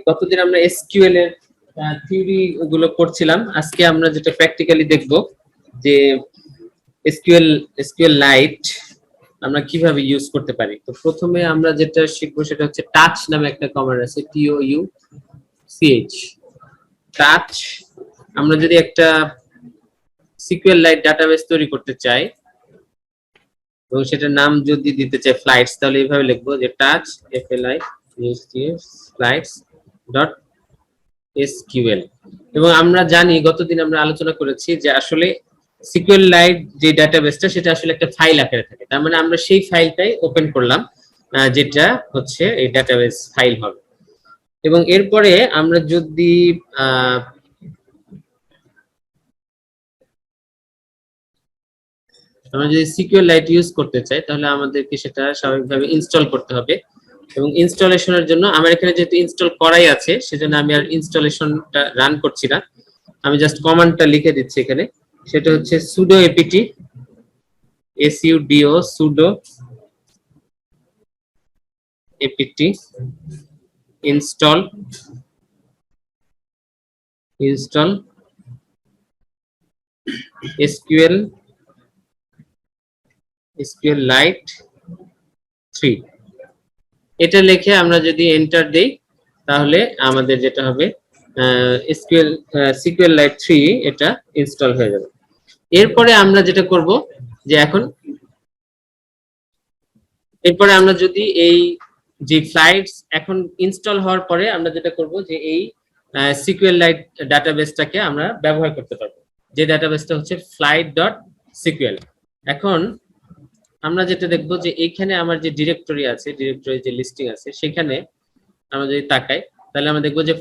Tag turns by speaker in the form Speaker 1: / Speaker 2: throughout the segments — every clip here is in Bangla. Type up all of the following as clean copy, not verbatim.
Speaker 1: গতদিন আমরা এসকিউএল এর থিওরি গুলো করছিলাম, আজকে আমরা যেটা প্র্যাকটিক্যালি দেখব যে এসকিউএল লাইট আমরা কিভাবে ইউজ করতে পারি। তো প্রথমে আমরা যেটা শিখবো সেটা হচ্ছে টাচ নামে একটা কমান্ড আছে, TOUCH। টাচ, আমরা যদি একটা সিকিউর লাইট ডাটাবেস তৈরি করতে চাই এবং সেটার নাম যদি দিতে চাই ফ্লাইটস, তাহলে এইভাবে লিখবো যে টাচ flights.sql। এবং আমরা জানি গতদিন আমরা আলোচনা করেছি যে আসলে সিকিউর লাইট যে ডাটাবেসটা সেটা আসলে একটা ফাইল আকারে থাকে, তার মানে আমরা সেই ফাইলটাই ওপেন করলাম যেটা হচ্ছে এই ডাটাবেস ফাইল হবে। এবং এরপরে আমরা যদি সিকিউর লাইট ইউজ করতে চাই তাহলে আমাদেরকে সেটা স্বাভাবিকভাবে ইনস্টল করতে হবে। এবং ইনস্টলেশনের জন্য আমার এখানে যেহেতু ইনস্টল করাই আছে সেজন্য আমি আর ইনস্টলেশনটা রান করছি না, আমি জাস্ট কমান্ডটা লিখে দিচ্ছি এখানে। সেটা হচ্ছে sudo apt sudo apt install SQLite 3। এটা লিখে আমরা যদি এন্টার দেই তাহলে আমাদের যেটা হবে SQLite 3 এটা ইনস্টল হয়ে যাবে। এরপরে আমরা যেটা করব যে এরপরে আমরা যদি এই যে ফ্লাইটস এখন ইনস্টল হওয়ার পরে আমরা যেটা করব যে এই SQLite ডাটাবেসটাকে আমরা ব্যবহার করতে পারবো, যে ডাটাবেসটা হচ্ছে flight.sql। এখন আমরা যেটা দেখবো যে এইখানে আমার যে ডিরেক্টরি আছে, ডিরেক্টরি যে লিস্টিং আছে, সেখানে আমরা যদি তাকাই তাহলে আমরা দেখবো যে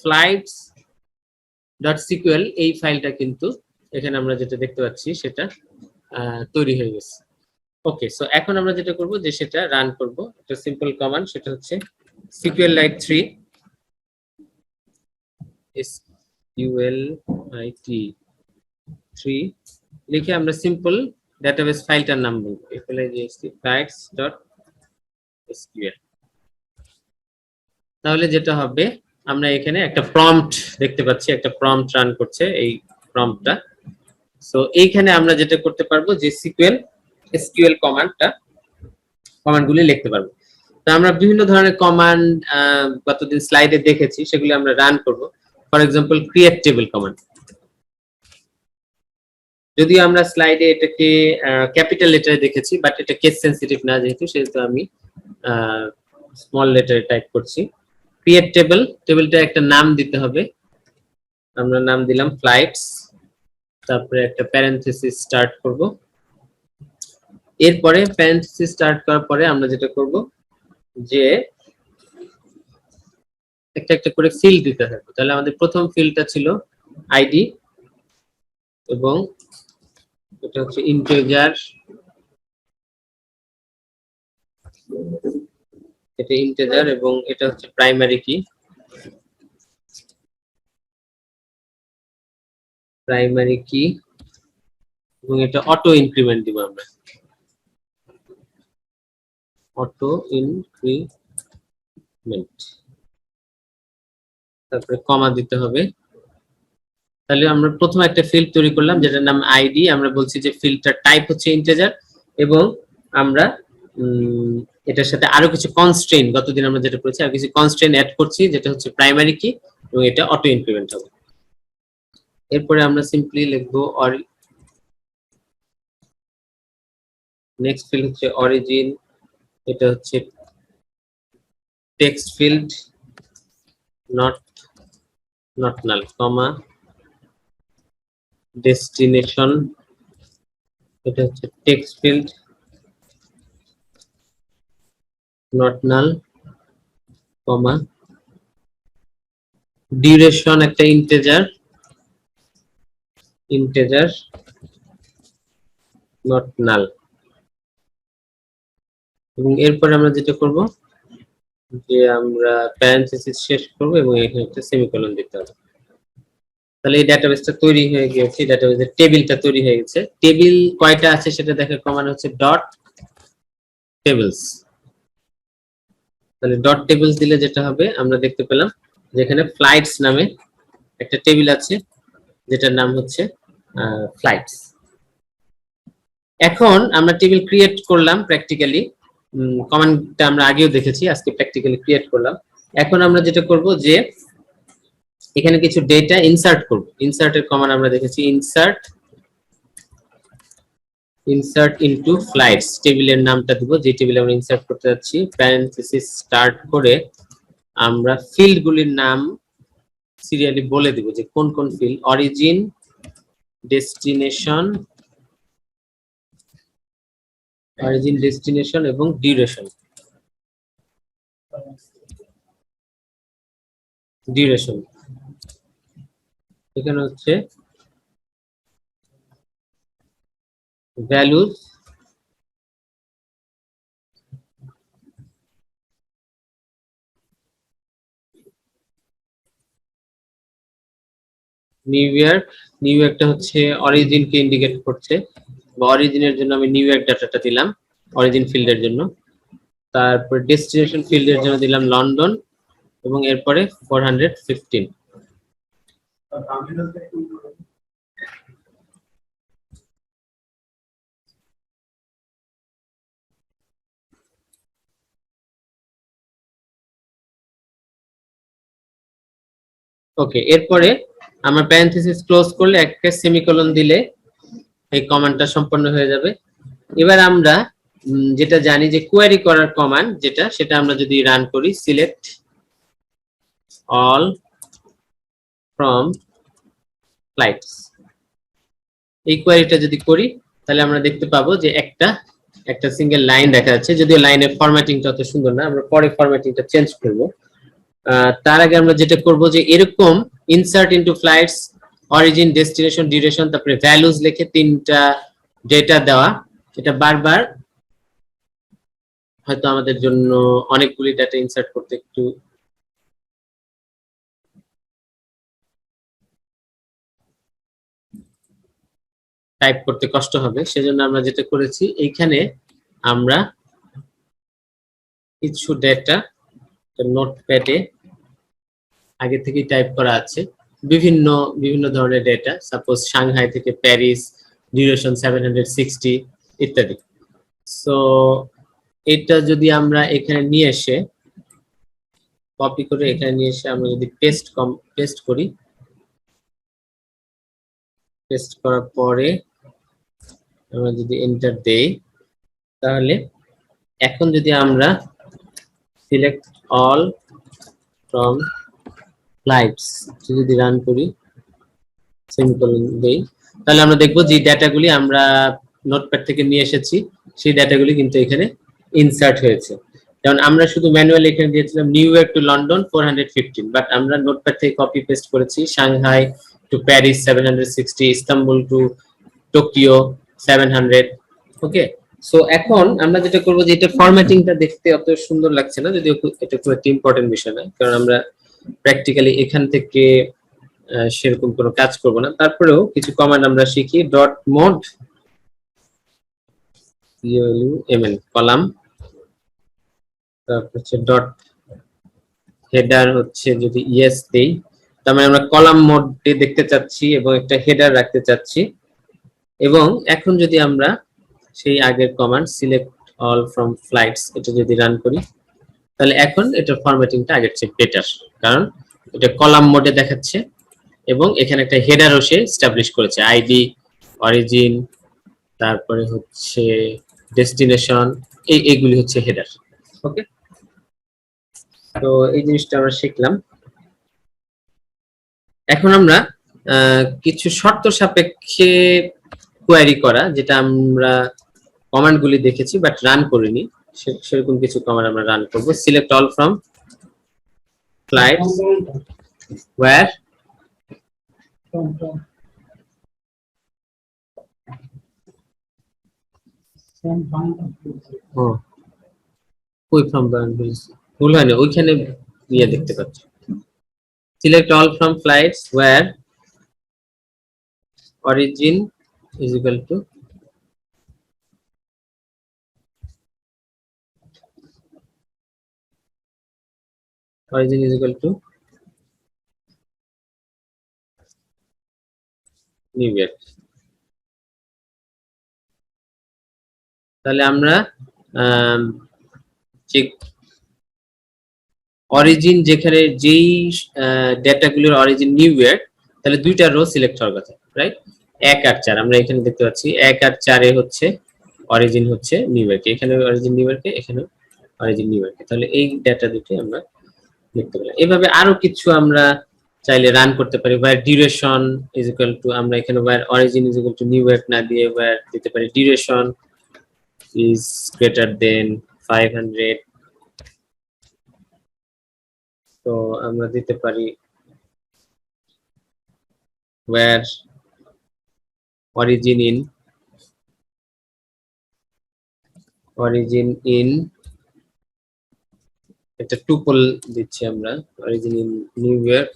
Speaker 1: flights.sql এই ফাইলটা কিন্তু এখানে আমরা যেটা দেখতে পাচ্ছি সেটা তৈরি হয়ে গেছে। ওকে, সো এখন আমরা যেটা করব যে সেটা রান করব, একটা সিম্পল কমান্ড, সেটা হচ্ছে SQLite 3 লিখে আমরা সিম্পল ডাটাবেস ফাইলটার নাম বলবো flights.sql। তাহলে যেটা হবে আমরা এখানে একটা প্রম্পট দেখতে পাচ্ছি, একটা প্রম্পট রান করছে এই প্রম্পটটা। সো এইখানে আমরা যেটা করতে পারবো যে SQL কমান্ডগুলি লিখতে পারবো। তো আমরা বিভিন্ন ধরনের কমান্ড গতদিন স্লাইডে দেখেছি, সেগুলি আমরা রান করব। For example create table command, যদিও আমরা স্লাইডে এটাকে ক্যাপিটাল লেটারে দেখেছি, বাট এটা কেস সেনসিটিভ না যেহেতু, সেহেতু আমি স্মল লেটারে টাইপ করছি। ক্রিয়েট টেবিলটা একটা নাম দিতে হবে, আমরা নাম দিলাম ফ্লাইটস, তারপরে একটা প্যারেনথেসিস স্টার্ট করব। এরপরে প্যারেনথেসিস স্টার্ট করার পরে আমরা যেটা করব যে একটা একটা করে ফিল্ড দিতে থাকবো। তাহলে আমাদের প্রথম ফিল্ডটা ছিল আইডি, এবং এটা হচ্ছে ইন্টিজার, এটা ইন্টিজার, এবং এটা হচ্ছে প্রাইমারি কি, এবং এটা অটো ইনক্রিমেন্ট দিব আমরা, অটো ইনক্রিমেন্ট, তারপরে কমা দিতে হবে। তাহলে আমরা প্রথম একটা ফিল্ড তৈরি করলাম যেটার নাম আইডি, আমরা বলছি যে ফিল্ডটার টাইপ হচ্ছে ইন্টিজার, এবং আমরা এটার সাথে আরো কিছু কনস্ট্রেইন, গতদিন আমরা যেটা করেছি আর কিছু কনস্ট্রেইন অ্যাড করছি, যেটা হচ্ছে প্রাইমারি কি, এবং এটা অটো ইনক্রিমেন্ট হবে। এরপরে আমরা সিম্পলি লিখবো নেক্সট ফিল্ড হচ্ছে অরিজিন, এটা হচ্ছে text field, not null, comma destination, এটা হচ্ছে text field, not null, comma duration একটা ইন্টিজার নট নাল। এবং এরপরে আমরা যেটা করব যে আমরা প্যারেনথেসিস শেষ করব এবং এখানে একটা সেমিকোলন দিতে হবে। তাহলে এই ডাটাবেসটা তৈরি হয়ে গেছে, ডাটাবেসের টেবিলটা তৈরি হয়ে গেছে। টেবিল কয়টা আছে সেটা দেখার কমান্ড হচ্ছে ডট টেবলস। তাহলে ডট টেবলস দিলে যেটা হবে আমরা দেখতে পেলাম যেখানে ফ্লাইটস নামে একটা টেবিল আছে যেটার নাম হচ্ছে ফ্লাইটস। এখন আমরা টেবিল ক্রিয়েট করলাম প্র্যাকটিক্যালি, কমান্ডটা আমরা আগেও দেখেছি, আজকে প্র্যাকটিক্যালি ক্রিয়েট করলাম। এখন আমরা যেটা করব যে এখানে কিছু ডেটা ইনসার্ট করব। ইনসার্টের কমান্ড আমরা দেখেছি, ইনসার্ট ইনটু ফ্লাইটস। টেবিলের নামটা দিব যে টেবিলে আমরা ইনসার্ট করতে যাচ্ছি, প্যারেনথেসিস স্টার্ট করে আমরা ফিল্ডগুলির নাম সিরিয়ালি বলে দিব যে কোন কোন ফিল্ড, অরিজিন, ডেস্টিনেশন, এবং ডিউরেশন। এখানে হচ্ছে ভ্যালুজ, নিউ ইয়র্কটা হচ্ছে অরিজিনকে ইন্ডিকেট করছে, বা অরিজিনের জন্য আমি নিউ ইয়র্ক ডাটাটা দিলাম অরিজিন ফিল্ডের জন্য। তারপর ডেস্টিনেশন ফিল্ডের জন্য দিলাম লন্ডন, এবং এরপরে 415। ওকে, এরপরে আমরা প্যারেনথেসিস ক্লোজ করলে একটা সেমিকোলন দিলে এই কমান্ডটা সম্পন্ন হয়ে যাবে। এবার আমরা যেটা জানি যে কোয়েরি করার কমান্ড যেটা, সেটা আমরা যদি রান করি, সিলেক্ট অল ফ্রম ফ্লাইটস, এই কোয়েরিটা যদি করি তাহলে আমরা দেখতে পাবো যে একটা সিঙ্গেল লাইন দেখা যাচ্ছে, যদিও লাইনের ফরম্যাটিংটা অত সুন্দর না, আমরা পরে ফরম্যাটিংটা চেঞ্জ করব। তার আগে আমরা যেটা করব যে এরকম insert into flights, origin, destination, duration, তারপরে ভ্যালুজ লিখে তিনটা ডেটা দেওয়া, এটা বারবার হয়তো আমাদের জন্য অনেকগুলি ডেটা ইনসার্ট করতে একটু টাইপ করতে কষ্ট হবে। সেজন্য আমরা যেটা করেছি, এইখানে আমরা কিছু ডেটা নোটপ্যাডে আগে থেকেই টাইপ করা আছে, বিভিন্ন বিভিন্ন ধরনের ডেটা, সাপোজ সাংহাই থেকে প্যারিস, ডিউরেশন 760 ইত্যাদি। সো এটা যদি আমরা এখানে নিয়ে এসে কপি করে এখানে নিয়ে এসে আমরা যদি পেস্ট করি, পেস্ট করার পরে আমরা যদি এন্টার দেই, তাহলে এখন যদি আমরা সিলেক্ট অল ফ্রম ফ্লাইটস যদি রান করি, সেমিকোলন দেই, তাহলে আমরা দেখবো যে ডেটাগুলি আমরা নোটপ্যাড থেকে নিয়ে এসেছি সেই ডেটাগুলি কিন্তু এখানে ইনসার্ট হয়েছে। যেমন আমরা শুধু ম্যানুয়ালি এখানে দিয়েছিলাম New York to London 415, but আমরা নোটপ্যাড থেকে কপি পেস্ট করেছি Shanghai to Paris 760, Istanbul to Tokyo 700। Okay, so এখন আমরা যেটা করবো যে এটা ফরম্যাটিংটা দেখতে অত সুন্দর লাগছে না, যদিও এটা খুব একটা ইম্পর্টেন্ট বিষয় না, কারণ আমরা প্র্যাকটিক্যালি এখান থেকে সেরকম কোনো কাজ করব না। তারপরেও কিছু কমান্ড আমরা শিখি, ডট মোড CLUMN কলাম, তারপর হচ্ছে ডট হেডার হচ্ছে যদি ইয়েস দেই, তার মানে আমরা কলাম মোডে দেখতে চাচ্ছি এবং একটা হেডার রাখতে চাচ্ছি। এবং এখন যদি আমরা সেই আগের command select all from flights এটা যদি রান করি, তাহলে এখন এটার ফরম্যাটিংটা আগের চেয়ে বেটার, কারণ এটা কলাম মোডে দেখাচ্ছে এবং এখানে একটা হেডারও সে এস্টাবলিশ করেছে, আইডি, অরিজিন, তারপরে হচ্ছে ডেস্টিনেশন, এইগুলি হচ্ছে হেডার। ওকে, তো এই জিনিসটা আমরা শিখলাম। এখন আমরা কিছু শর্ত সাপেক্ষে কোয়েরি করা, যেটা আমরা কমান্ডগুলি দেখেছি বাট রান করিনি, সেরকম কিছু কমান্ড আমরা রান করব। Select all from flights where ভুল হয় না, ওইখানে নিয়ে দেখতে পাচ্ছি। Select all from flights where origin is equal to New York. তাহলে আমরা যে অরিজিন, যেখানে যেই ডেটাগুলোর অরিজিন নিউ ইয়র্ক, তাহলে দুইটা রো সিলেক্ট হওয়ার কথা, রাইট? 1 আর 4 আমরা এখানে দেখতে পাচ্ছি 1 আর 4 এ হচ্ছে অরিজিন হচ্ছে নিউ ইয়র্কে, এখানে অরিজিন নিউ ইয়র্কে, এখানে অরিজিন নিউ ইয়র্কে। তাহলে এই ডেটা দুটো আমরা দেখতে পেলাম। এভাবে আরো কিছু আমরা চাইলে রান করতে পারি। where duration is equal to, আমরা এখানে where origin is equal to new York না দিয়ে where দিতে পারি duration is greater than 500। তো আমরা দিতে পারি where origin in একটা টুপল দিচ্ছি আমরা, অরিজিন ইন নিউ ইয়র্ক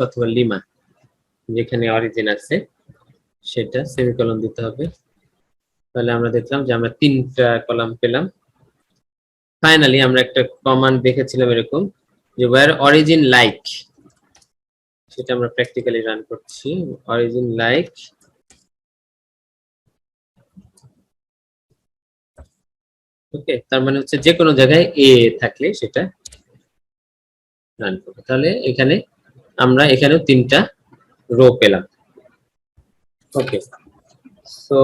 Speaker 1: অথবা লিমা, যেখানে অরিজিন আছে সেটা সেমিকোলন দিতে হবে। তাহলে আমরা দেখলাম যে আমরা 3টা কলাম পেলাম। ফাইনালি আমরা একটা কমান্ড দেখেছিলাম এরকম যে where origin like, সেটা আমরা প্র্যাকটিক্যালি রান করছি। origin like ওকে, তার মানে হচ্ছে যে কোনো জায়গায় এ থাকলে সেটা রান করবে। তাহলে এখানে আমরা এখানেও 3টা রো পেলাম। ওকে, সো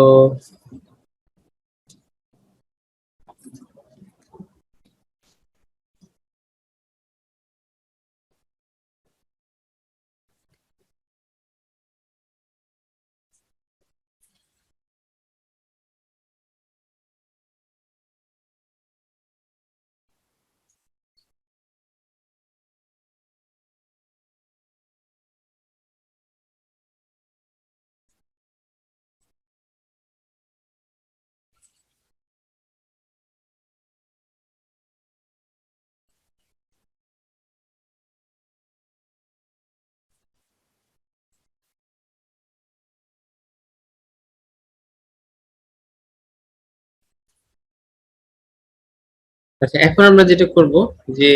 Speaker 1: আচ্ছা, এখন আমরা যেটা করব যে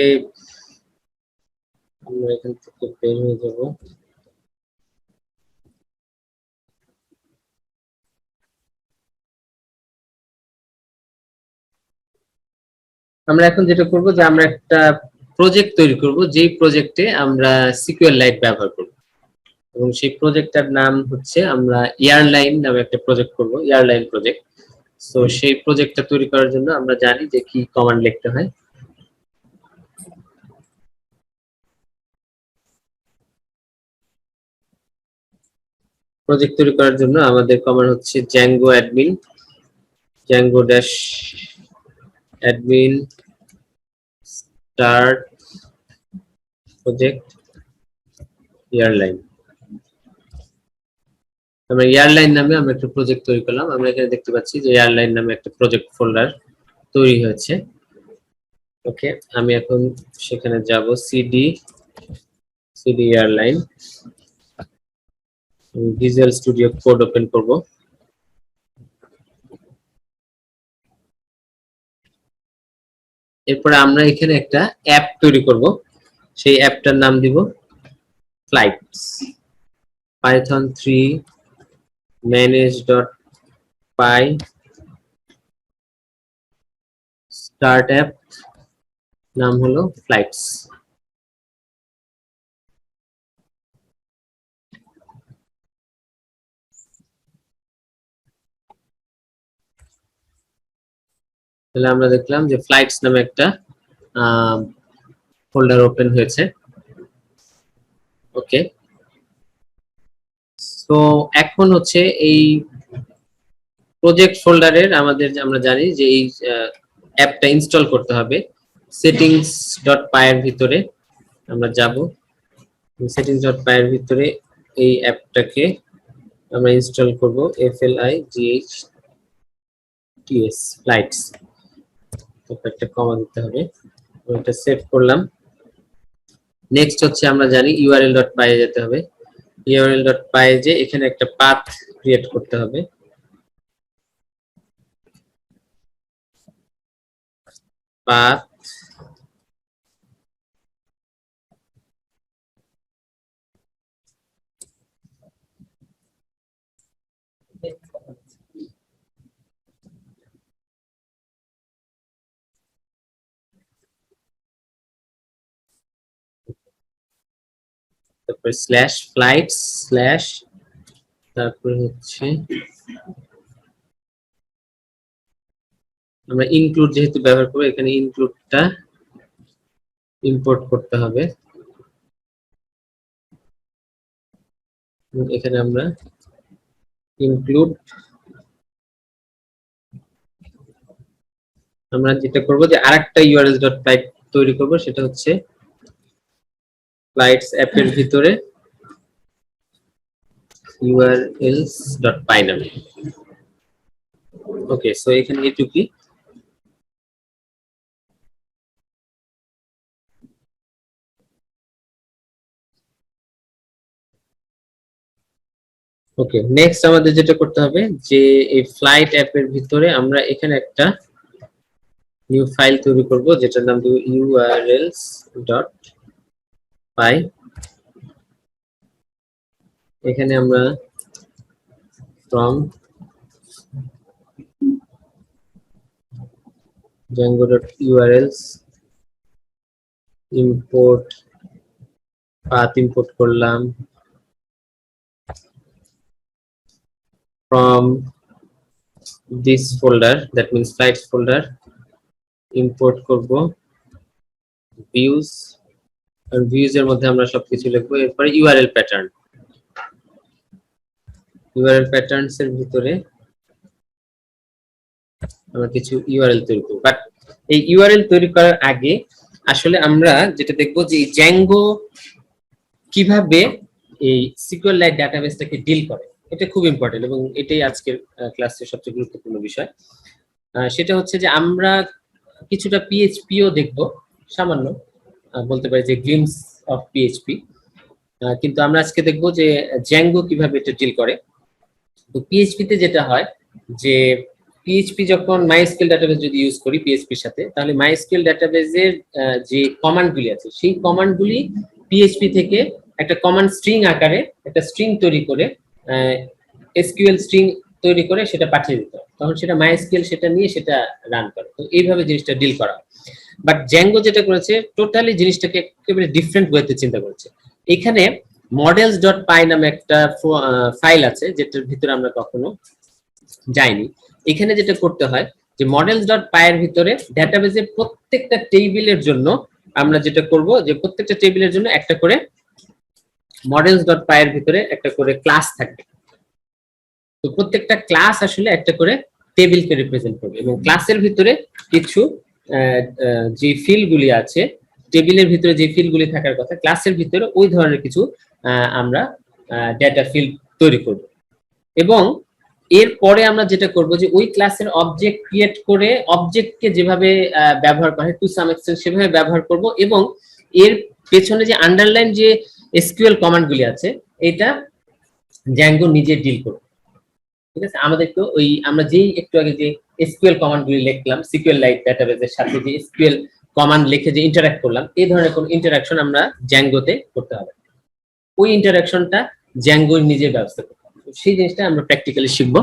Speaker 1: আমরা এখান থেকে বের হয়ে যাব। আমরা এখন যেটা করব যে আমরা একটা প্রজেক্ট তৈরি করব, যেই প্রজেক্টে আমরা সিকিউর লাইট ব্যবহার করব, এবং সেই প্রজেক্টটার নাম হচ্ছে, আমরা এয়ারলাইন নামে একটা প্রজেক্ট করব, এয়ারলাইন প্রজেক্ট। সো সেই প্রজেক্টটা তৈরি করার জন্য আমরা জানি যে কি কমান্ড লিখতে হয়। প্রজেক্ট তৈরি করার জন্য আমাদের কমান্ড হচ্ছে Zango admin, Zango dash admin start project airline. আমরা এয়ারলাইন নামে আমরা একটা প্রজেক্ট তৈরি করলাম। আমরা এখানে দেখতে পাচ্ছি যে এয়ারলাইন নামে একটা প্রজেক্ট ফোল্ডার তৈরি হয়েছে। ওকে, আমি এখন সেখানে যাব, CD airline, visual studio code open করব। এরপরে আমরা এখানে একটা অ্যাপ তৈরি করব, সেই অ্যাপটার নাম দিব flights, Python 3 manage.py start app, নাম হলো ফ্লাইটস। তাহলে আমরা দেখলাম যে ফ্লাইটস নামে একটা ফোল্ডার ওপেন হয়েছে। ওকে, তো এখন হচ্ছে এই প্রজেক্ট ফোল্ডারের আমাদের, আমরা জানি যে এই অ্যাপটা ইনস্টল করতে হবে। settings.py এর ভিতরে আমরা যাব, settings.py এর ভিতরে এই অ্যাপটাকে আমরা ইনস্টল করব, FLIGHTS ফ্লাইটস, একটা কমা দিতে হবে, ওটা সেভ করলাম। নেক্সট হচ্ছে আমরা জানি url.py এ যেতে হবে, url.py যে এখানে একটা পাথ ক্রিয়েট করতে হবে। পাথ তারপর স্ল্যাশ ফ্লাইটস স্ল্যাশ তারপর হচ্ছে আমরা ইনক্লুড যেহেতু ব্যবহার করব এখানে ইনক্লুডটা ইম্পোর্ট করতে হবে এখানে আমরা ইনক্লুড আমরা যেটা করব যে আরেকটা urls.flight তৈরি করব সেটা হচ্ছে ফ্লাইটস অ্যাপের ভিতরে urls.py নামে ওকে সো এখানে এটুকুই ওকে নেক্সট আমাদের যেটা করতে হবে যে এই ফ্লাইট অ্যাপের ভিতরে আমরা এখানে একটা নিউ ফাইল তৈরি করব যেটার নাম দেব urls.py এখানে আমরা from django.urls import path import করলাম from this folder that means flights folder import করব views আর views এর মধ্যে আমরা সবকিছু লিখব এরপর url patterns এর ভিতরে আমরা কিছু url তৈরি করব বাট এই url তৈরি করার আগে আসলে আমরা যেটা দেখব যে এই Django কিভাবে এই SQLite ডাটাবেসটাকে ডিল করে এটা খুব ইম্পর্টেন্ট এবং এটাই আজকের ক্লাসের সবচেয়ে গুরুত্বপূর্ণ বিষয় সেটা হচ্ছে যে আমরা কিছুটা পিএইচপিও দেখব সামান্য বলতে পারি যে গ্লিমস অফ পিএইচপি কিন্তু আমরা আজকে দেখব যে Django কিভাবে এটা ডিল করে তো পিএইচপি তে যেটা হয় যে পিএইচপি যখন MySQL ডাটাবেস যদি ইউজ করি পিএইচপির সাথে তাহলে MySQL ডাটাবেসের যে কমান্ডগুলি আছে সেই কমান্ডগুলি পিএইচপি থেকে একটা কমান্ড স্ট্রিং আকারে একটা স্ট্রিং তৈরি করে এসকিউএল স্ট্রিং তৈরি করে সেটা পাঠিয়ে দিতে হয় তখন সেটা MySQL সেটা নিয়ে সেটা রান করে তো এইভাবে জিনিসটা ডিল করা হয় বাট Django যেটা করেছে টোটালি জিনিসটাকে একেবারে ডিফারেন্ট ওয়েতে চিন্তা করেছে এখানে models.py নামে একটা ফাইল আছে যেটার ভিতরে আমরা কখনো যাইনি এখানে যেটা করতে হয় যে models.py এর ভিতরে ডেটাবেসের প্রত্যেকটা টেবিলের জন্য আমরা যেটা করব যে প্রত্যেকটা টেবিলের জন্য একটা করে models.py এর ভিতরে একটা করে ক্লাস থাকবে তো প্রত্যেকটা ক্লাস আসলে একটা করে টেবিলকে রিপ্রেজেন্ট করবে এবং ক্লাসের ভিতরে কিছু যে ফিল্ডগুলি আছে টেবিলের ভিতরে যে ফিল্ডগুলি থাকার কথা ক্লাসের ভিতরে ওই ধরনের কিছু আমরা ডেটা ফিল্ড তৈরি করব এবং এরপরে আমরা যেটা করব যে ওই ক্লাসের অবজেক্ট ক্রিয়েট করে অবজেক্টকে যেভাবে ব্যবহার করে টু সাম এক্সটেন্ট সেভাবে ব্যবহার করব এবং এর পেছনে যে আন্ডারলাইন যে এসকিউএল কমান্ডগুলি আছে এটা Django নিজে ডিল করবে ঠিক আছে আমাদেরকে ওই আমরা যেই একটু আগে যে এসকিউএল কমান্ডগুলি লিখলাম SQLite ডাটাবেসের সাথে যে এসকিউএল কমান্ড লিখে যে ইন্টারঅ্যাক্ট করলাম এই ধরনের কোন ইন্টারঅ্যাকশন আমরা Django তে করতে হবে ওই ইন্টারঅ্যাকশনটা Django নিজে ব্যবস্থা করবে সেই জিনিসটা আমরা প্র্যাকটিক্যালি শিখব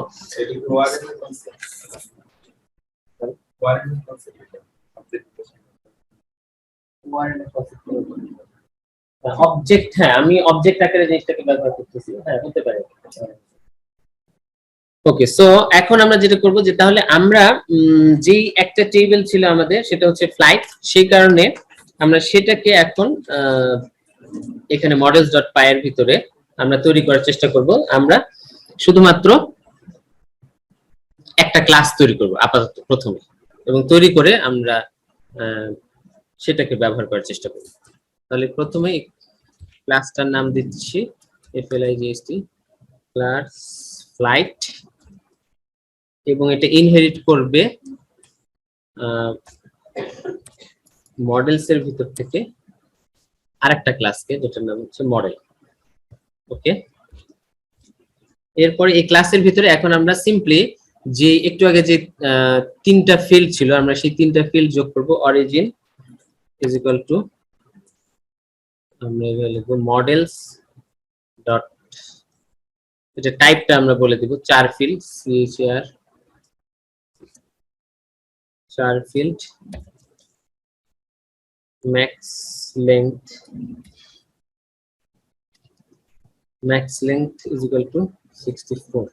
Speaker 1: অবজেক্ট হ্যাঁ আমি অবজেক্ট আকারে জিনিসটাকে ব্যবহার করতেছি হ্যাঁ হতে পারে ওকে সো এখন আমরা যেটা করব যে তাহলে আমরা যেই একটা টেবিল ছিল আমাদের সেটা হচ্ছে ফ্লাইট সেই কারণে আমরা সেটাকে এখন এখানে models.py এর ভিতরে আমরা তৈরি করার চেষ্টা করব আমরা শুধুমাত্র একটা ক্লাস তৈরি করব আপাতত প্রথমে এবং তৈরি করে আমরা সেটাকে ব্যবহার করার চেষ্টা করব তাহলে প্রথমে ক্লাসটার নাম দিচ্ছি FLIGST ক্লাস ফ্লাইট এবং এটা ইনহেরিট করবে মডেলস এর ভিতর থেকে আরেকটা ক্লাসকে যেটার নাম হচ্ছে মডেল ওকে এরপরে এই ক্লাসের ভিতরে এখন আমরা সিম্পলি যে একটু আগে যে তিনটা ফিল্ড ছিল আমরা সেই তিনটা ফিল্ড যোগ করব অরিজিন ইজ ইকুয়াল টু আমরা লিখব মডেলস ডট এটা টাইপটা আমরা বলে দিব চার ফিল্ড সিএচআর চার field max length is equal to 64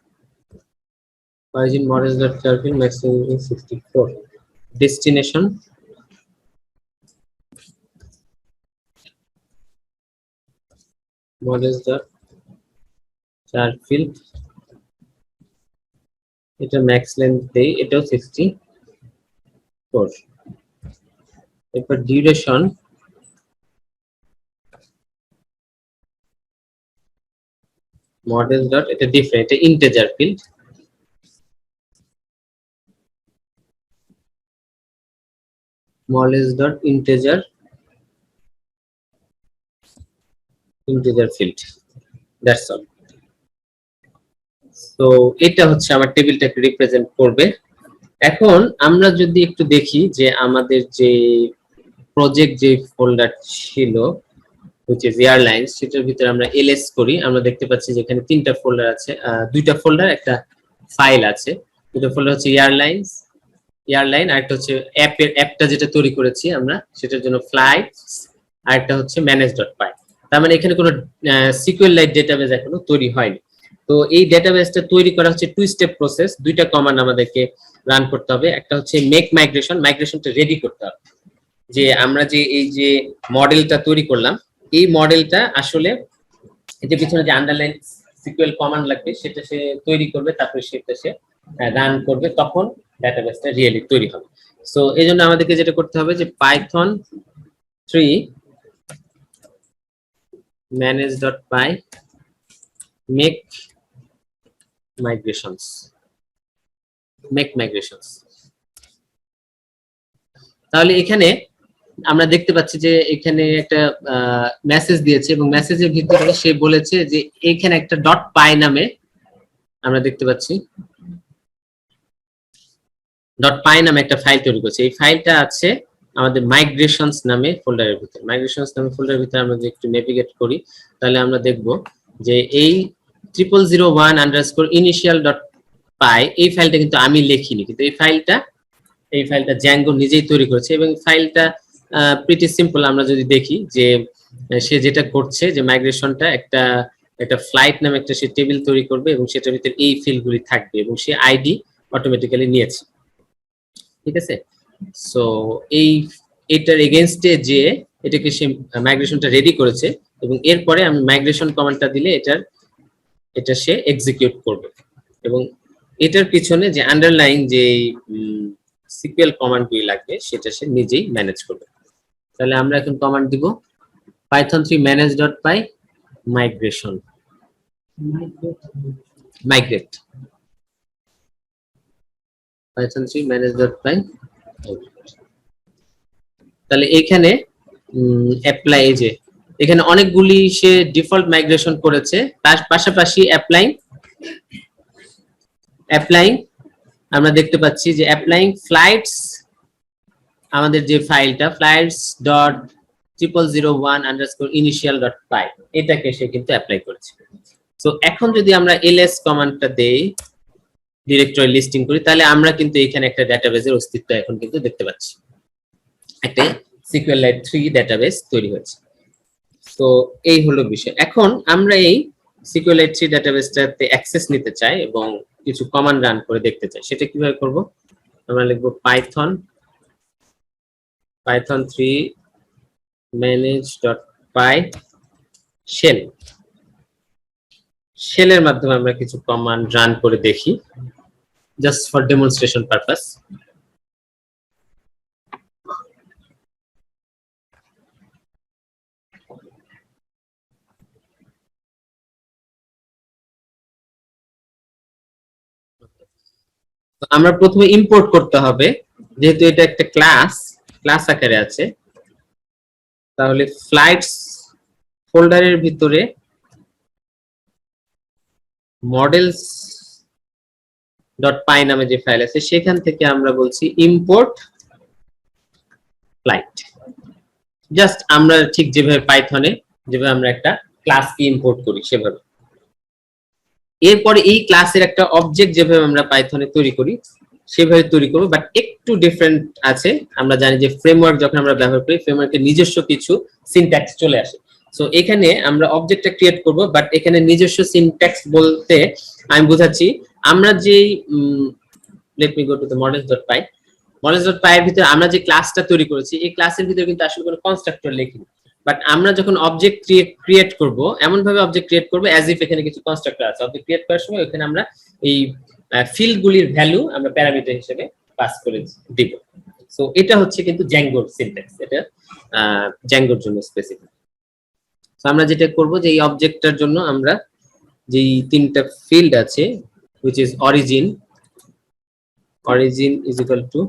Speaker 1: origin models dot char field max length is 64 destination models dot char field এটা ম্যাক্স লেন্থ দেই এটাও 64 এরপর ডিউরেশন models dot এটা ডিফারেন্ট এটা integer field models dot integer field that's all তো এটা হচ্ছে আমার টেবিলটাকে রিপ্রেজেন্ট করবে এখন আমরা যদি একটু দেখি যে আমাদের যে প্রজেক্ট যে ফোল্ডার ছিল which is এয়ারলাইন্স সেটার ভিতরে আমরা এলএস করি আমরা দেখতে পাচ্ছি যে এখানে তিনটা ফোল্ডার আছে দুইটা ফোল্ডার একটা ফাইল আছে দুটো ফোল্ডার হচ্ছে এয়ারলাইন আর একটা হচ্ছে অ্যাপটা যেটা তৈরি করেছি আমরা সেটার জন্য ফ্লাইটস আর একটা হচ্ছে manage.py তার মানে এখানে কোনো সিকিউরলাইট ডেটাবেস এখনো তৈরি হয়নি তো এই ডেটাবেসটা তৈরি করা হচ্ছে টু স্টেপ প্রসেস দুইটা কমান্ড আমাদেরকে রান করতে হবে একটা হচ্ছে মেক মাইগ্রেশনটা রেডি করতে হবে যে আমরা যে এই যে মডেলটা তৈরি করলাম এই মডেলটা আসলে এর পিছনে যে আন্ডারলাইন সিকিউএল কমান্ড লাগবে সেটা সে তৈরি করবে তারপরে সেটা সে রান করবে তখন ডেটাবেসটা রিয়েলি তৈরি হবে সো এইজন্য আমাদেরকে যেটা করতে হবে যে পাইথন 3 manage.py make migrations তাহলে এখানে আমরা দেখতে পাচ্ছি যে এখানে একটা মেসেজ দিয়েছে এবং মেসেজের ভিতরে সে বলেছে যে এখানে একটা .py নামে আমরা দেখতে পাচ্ছি .py নামে একটা ফাইল তৈরি করেছে এই ফাইলটা আছে আমাদের মাইগ্রেশনস নামে ফোল্ডারের ভিতরে ভিতরে আমরা যদি একটু নেভিগেট করি তাহলে আমরা দেখব যে এই 0001_initial.py এই ফাইলটা কিন্তু আমি লিখিনি কিন্তু এই ফাইলটা জ্যাঙ্গো নিজেই তৈরি করেছে এবং ফাইলটা প্রিটি সিম্পল আমরা যদি দেখি যে সে যেটা করছে যে মাইগ্রেশনটা একটা ফ্লাইট নামে একটা সে টেবিল তৈরি করবে এবং সেটার ভিতরে এই ফিল্ডগুলি থাকবে এবং সে আইডি অটোমেটিক্যালি নিয়েছে ঠিক আছে সো এটার এগেইনস্টে যে এটাকে সে মাইগ্রেশনটা রেডি করেছে এবং এরপরে আমি মাইগ্রেশন কমান্ডটা দিলে এটা সে এক্সিকিউট করবে এবং এটার পিছনে যে আন্ডারলাইন যে সিকিউএল কমান্ডগুলি লাগবে সেটা সে নিজেই ম্যানেজ করবে তাহলে আমরা এখন কমান্ড দিব python 3 manage.py migrate python 3 manage.py তাহলে এখানে অ্যাপ্লাই যে এখানে অনেকগুলি সে ডিফল্ট মাইগ্রেশন করেছে তার পাশাপাশি অ্যাপ্লাইং আমরা দেখতে পাচ্ছি যে অ্যাপ্লাইং ফ্লাইটস আমাদের যে ফাইলটা flights.0001_initial.py এটাকে সে কিন্তু অ্যাপ্লাই করেছে সো এখন যদি আমরা ls কমান্ডটা দেই ডিরেক্টরি লিস্টিং করি তাহলে আমরা কিন্তু এখানে একটা ডেটাবেসের অস্তিত্ব এখন কিন্তু দেখতে পাচ্ছি একটা SQLite 3 ডেটাবেস তৈরি হয়েছে তো এই হলো বিষয় এখন আমরা এই SQLite 3 ডেটাবেসটাতে অ্যাক্সেস নিতে চাই এবং কিছু কমান্ড রান করে দেখতে চাই সেটা কিভাবে করব আমরা লিখব python 3 manage.py শেলের মাধ্যমে আমরা কিছু কমান্ড রান করে দেখি জাস্ট ফর ডেমনস্ট্রেশন পারপাস আমরা প্রথমে ইম্পোর্ট করতে হবে যেহেতু এটা একটা ক্লাস আকারে আছে তাহলে ফ্লাইটস ফোল্ডারের ভিতরে মডেলস ডট পাই নামে যে ফাইল আছে সেখান থেকে আমরা বলছি ইম্পোর্ট ফ্লাইট। জাস্ট আমরা ঠিক যেভাবে পাইথনে যেভাবে আমরা একটা ক্লাসকে ইম্পোর্ট করি সেভাবে। এরপরে এই ক্লাসের একটা অবজেক্ট যেভাবে আমরা পাইথনে তৈরি করি সেভাবে তৈরি করব, বাট একটু ডিফারেন্ট আছে। আমরা জানি যে ফ্রেমওয়ার্ক যখন আমরা ব্যবহার করি ফ্রেমওয়ার্কের নিজস্ব কিছু সিনট্যাক্স চলে আসে। সো এখানে আমরা অবজেক্টটা ক্রিয়েট করব, বাট এখানে নিজস্ব সিনট্যাক্স বলতে আমি বোঝাচ্ছি আমরা যেই let me go to the models.py models.py এর ভিতরে আমরা যে ক্লাসটা তৈরি করেছি এই ক্লাসের ভিতরে কিন্তু আসলে কোনো কনস্ট্রাক্টর লিখিনি, বাট আমরা যখন অবজেক্ট ক্রিয়েট করব এমন ভাবে অবজেক্ট ক্রিয়েট করব অ্যাজ ইফ এখানে কিছু কনস্ট্রাক্টর আছে। অবজেক্ট ক্রিয়েট করার সময় এখানে আমরা এই ফিল্ড গুলির ভ্যালু আমরা প্যারামিটার হিসেবে পাস করে দিব। সো এটা হচ্ছে কিন্তু জ্যাঙ্গোর সিনট্যাক্স, এটা জ্যাঙ্গোর জন্য স্পেসিফিক। সো আমরা যেটা করব যে এই অবজেক্টটার জন্য আমরা যেই তিনটা ফিল্ড আছে which is origin is equal to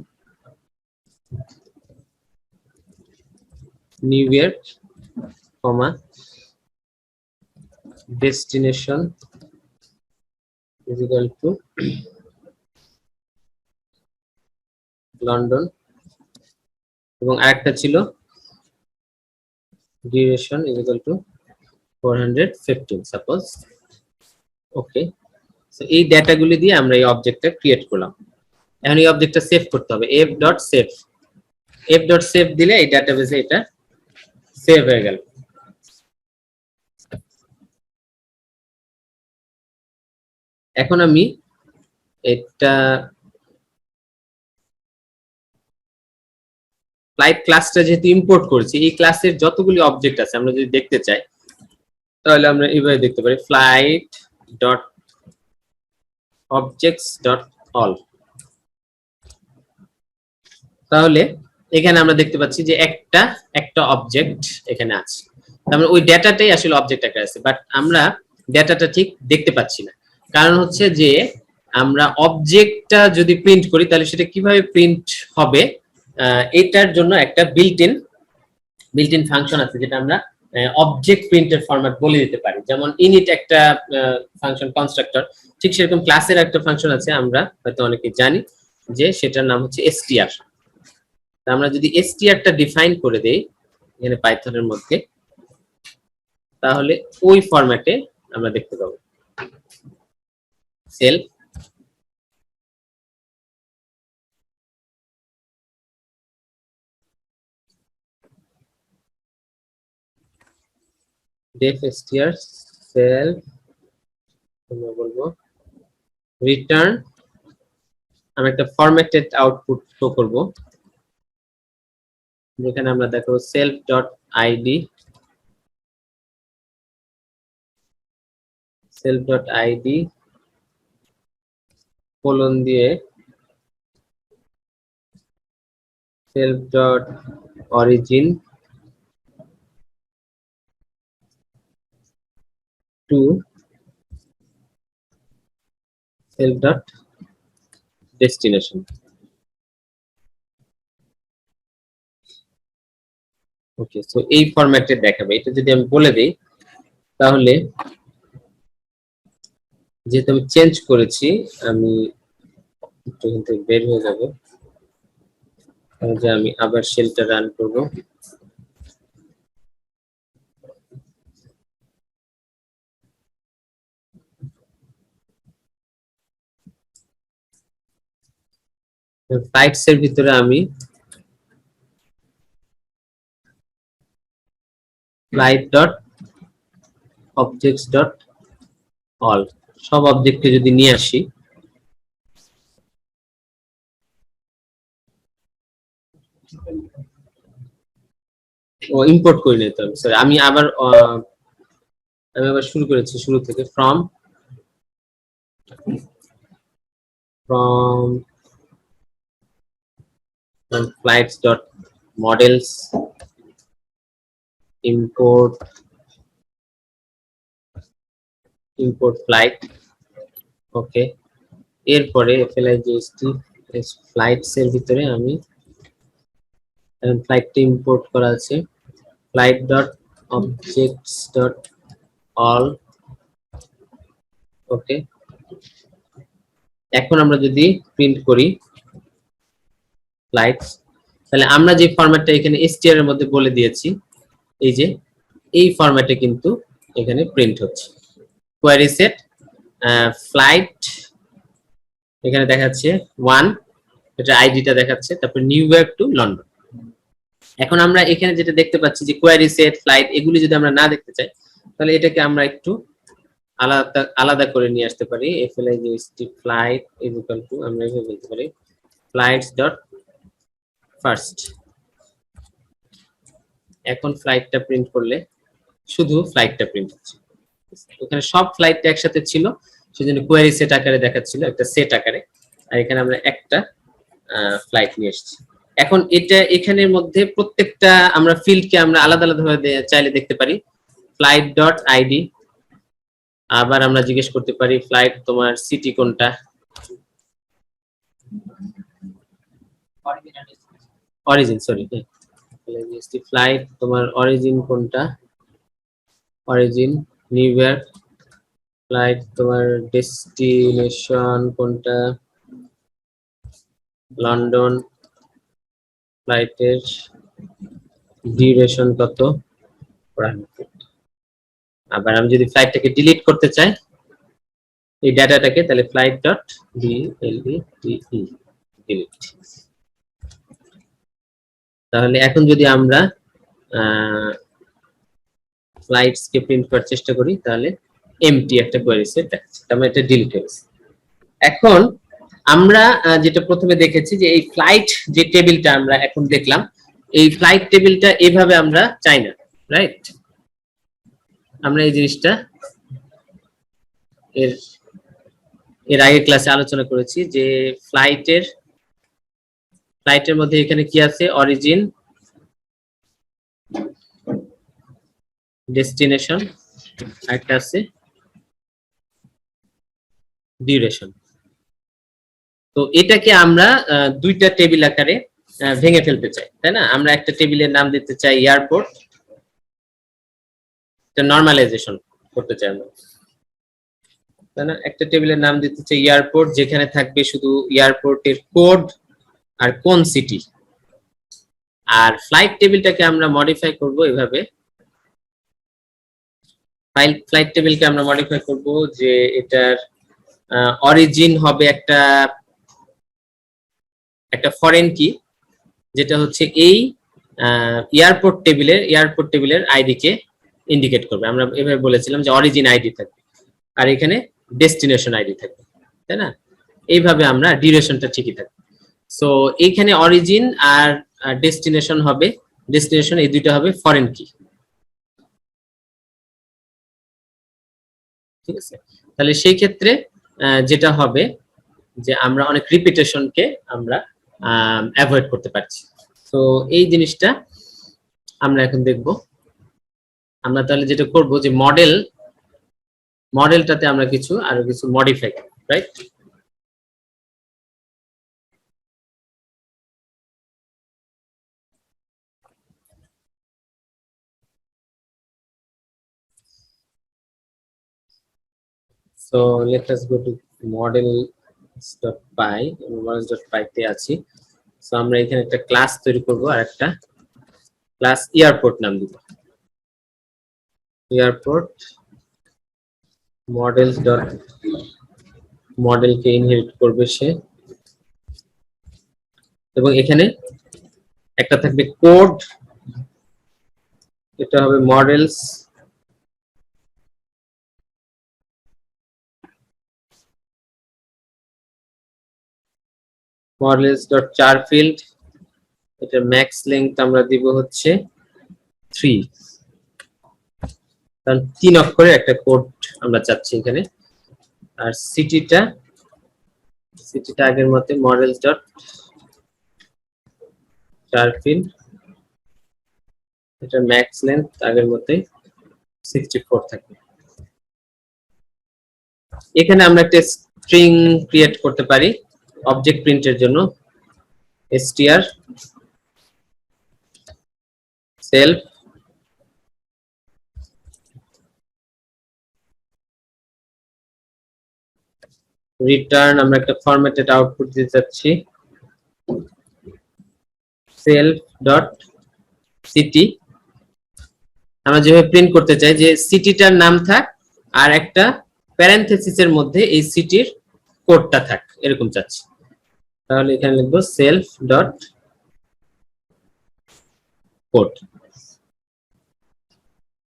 Speaker 1: New Year, comma destination is equal to London, এবং আরেকটা ছিল duration is equal to 415 suppose. Okay, so এই ডেটাগুলি দিয়ে আমরা এই অবজেক্টটা ক্রিয়েট করলাম। এখন এই অবজেক্টটা সেভ করতে হবে f.save দিলে এই ডেটাবেসে এটা সেভ হয়ে গেল। এখন আমি এটা ফ্লাইট ক্লাসটা যেহেতু ইম্পোর্ট করেছি এই ক্লাসের যতগুলি অবজেক্ট আছে আমরা যদি দেখতে চাই তাহলে আমরা এইভাবে দেখতে পারি flight dot objects dot all. তাহলে এখানে আমরা দেখতে পাচ্ছি যে একটা অবজেক্ট এখানে আছে, তার মানে ওই ডেটাটাই আসলে অবজেক্ট একটা আছে, বাট আমরা ডেটাটা ঠিক দেখতে পাচ্ছি না। কারণ হচ্ছে যে আমরা অবজেক্টটা যদি প্রিন্ট করি তাহলে সেটা কিভাবে প্রিন্ট হবে এটার জন্য একটা বিল্ট ইন ফাংশন আছে যেটা আমরা অবজেক্ট প্রিন্টের ফরম্যাট বলে দিতে পারি। যেমন ইনিট একটা ফাংশন কনস্ট্রাক্টর, ঠিক সেরকম ক্লাসের একটা ফাংশন আছে আমরা হয়তো অনেকে জানি যে সেটার নাম হচ্ছে str। আমরা যদি str-টা ডিফাইন করে দেই এখানে পাইথনের মধ্যে তাহলে ওই ফরম্যাটে আমরা দেখতে পাবো সেলফ def str self আমরা বলবো রিটার্ন, আমরা একটা ফরম্যাটেড আউটপুট শো করব যেখানে আমরা দেখো self.id কোলন দিয়ে self.origin to self.destination। Okay, so এই ফরম্যাটে দেখাবে। এটা যদি আমি বলে দেই তাহলে যেহেতু আমি চেঞ্জ করেছি আমি একটু এখান থেকে বের হয়ে যাব, যে আমি আবার শেলটা রান করব। ফ্লাইটস এর ভিতরে আমি flight dot objects dot all সব অবজেক্টকে যদি নিয়ে আসি ও ইম্পোর্ট করে নিতে হবে। সরি আমি আবার শুরু করেছি শুরু থেকে from flights dot models import flight। ওকে, এরপরে flist ফ্লাইটস এর ভিতরে আমি ফ্লাইটটা ইম্পোর্ট করা আছে flight dot objects dot all। ওকে, এখন আমরা যদি প্রিন্ট করি ফ্লাইটস, তাহলে আমরা যে ফরম্যাটটা এখানে str এর মধ্যে বলে দিয়েছি, এই যে এই ফরম্যাটে কিন্তু এখানে প্রিন্ট হচ্ছে কোয়ারি সেট ফ্লাইট, এখানে দেখাচ্ছে 1, এটা আইডিটা দেখাচ্ছে, তারপর নিউ ইয়র্ক টু লন্ডন। এখন আমরা এখানে যেটা দেখতে পাচ্ছি যে কোয়ারি সেট ফ্লাইট এগুলি যদি আমরা না দেখতে চাই, তাহলে এটাকে আমরা একটু আলাদা আলাদা করে নিয়ে আসতে পারি। flight flight is equal two, আমরা এভাবে বলতে পারি ফ্লাইটস ডট ফার্স্ট। এখন ফ্লাইটটা প্রিন্ট করলে শুধু ফ্লাইটটা প্রিন্ট হচ্ছে, ওখানে সব ফ্লাইটটা একসাথে ছিল সেজন্য কোয়ারি সেট আকারে দেখাচ্ছিল, একটা সেট আকারে, আর এখানে আমরা একটা ফ্লাইট নিয়ে এসেছি। এখন এটা এখানের মধ্যে প্রত্যেকটা আমরা ফিল্ডকে আমরা আলাদা আলাদা ভাবে চাইলে দেখতে পারি। ফ্লাইট ডট আইডি, আবার আমরা জিজ্ঞেস করতে পারি ফ্লাইট তোমার সিটি কোনটা, অরিজিন, সরি ফ্লাইট তোমার অরিজিন কোনটা, অরিজিন নিউ ইয়র্ক, ফ্লাইট তোমার ডেস্টিনেশন কোনটা, লন্ডন, ফ্লাইটের ডিউরেশন কত, আবার আমি যদি ফ্লাইটটাকে ডিলিট করতে চাই এই ডাটাটাকে, তাহলে ফ্লাইট ডট ডিলিট। তাহলে এখন যদি আমরা ফ্লাইটস কে প্রিন্ট করার চেষ্টা করি, তাহলে এমটি একটা কোয়েরি সেট দেখাচ্ছে, তার মানে এটা ডিলিট হয়ে গেছে। এখন আমরা যেটা প্রথমে দেখেছি যে এই ফ্লাইট যে টেবিলটা আমরা এখন দেখলাম, এই ফ্লাইট টেবিলটা এইভাবে আমরা চাই না, রাইট? আমরা এই জিনিসটা এর আগে ক্লাসে আলোচনা করেছি যে ফ্লাইটের মধ্যে এখানে কি আছে, অরিজিন, ডেস্টিনেশন, একটা আছে ডিউরেশন। তো এটাকে আমরা দুইটা টেবিল আকারে ভেঙে ফেলতে চাই, তাই না? আমরা একটা টেবিলের নাম দিতে চাই এয়ারপোর্ট, এটা নরমালাইজেশন করতে চাই আমরা, তাই না? একটা টেবিলের নাম দিতে চাই এয়ারপোর্ট, যেখানে থাকবে শুধু এয়ারপোর্টের কোড আর কোন সিটি। আর ফ্লাইট টেবিলটাকে আমরা মডিফাই করব এভাবে, ফ্লাইট টেবিলকে আমরা মডিফাই করব যে এটার অরিজিন হবে একটা ফরেন কি, যেটা হচ্ছে এই এয়ারপোর্ট টেবিলের আইডি কে ইন্ডিকেট করবে। আমরা এভাবে বলেছিলাম যে অরিজিন আইডি থাকবে আর এখানে ডেস্টিনেশন আইডি থাকবে, তাই না? এইভাবে আমরা ডিউরেশনটা ঠিকই থাকবে। সো এইখানে অরিজিন আর ডেস্টিনেশন হবে, ডেস্টিনেশন এই দুইটা হবে ফরেন কি, ঠিক আছে? তাহলে সেই ক্ষেত্রে যেটা হবে যে আমরা অনেক রিপিটেশনকে আমরা অ্যাভয়েড করতে পারছি। তো এই জিনিসটা আমরা এখন দেখব। আমরা তাহলে যেটা করব যে মডেলটাতে আমরা আরো কিছু modify, right? So let us go to models.py, models.py তে আছি। সো আমরা এখানে একটা ক্লাস তৈরি করব আর একটা ক্লাস এয়ারপোর্ট নাম দিব, এয়ারপোর্ট মডেল কে ইনহেরিট করবে সে, এবং এখানে একটা থাকবে কোড, এটা হবে মডেলস ডট চার ফিল্ড, এটা ম্যাক্স লেংথ আমরা দিব হচ্ছে 3, কারণ 3 অক্ষরের একটা কোড আমরা চাচ্ছি এখানে। আর সিটিটা আগের মতে মডেলস ডট চার ফিল্ড, এটা ম্যাক্স লেন্থ আগের মতে 64 থাকবে। এখানে আমরা একটা স্ট্রিং ক্রিয়েট করতে পারি অবজেক্ট প্রিন্টের জন্য, str self রিটার্ন আমরা একটা ফরম্যাটেড আউটপুট দিতে যাচ্ছি সেলফ ডট সিটি। আমরা যেভাবে প্রিন্ট করতে চাই যে সিটিটার নাম থাক আর একটা প্যারেনথেসিসের মধ্যে এই সিটির কোডটা থাক, এরকম চাচ্ছি। তাহলে এখানে লিখবো সেলফ ডট কোড,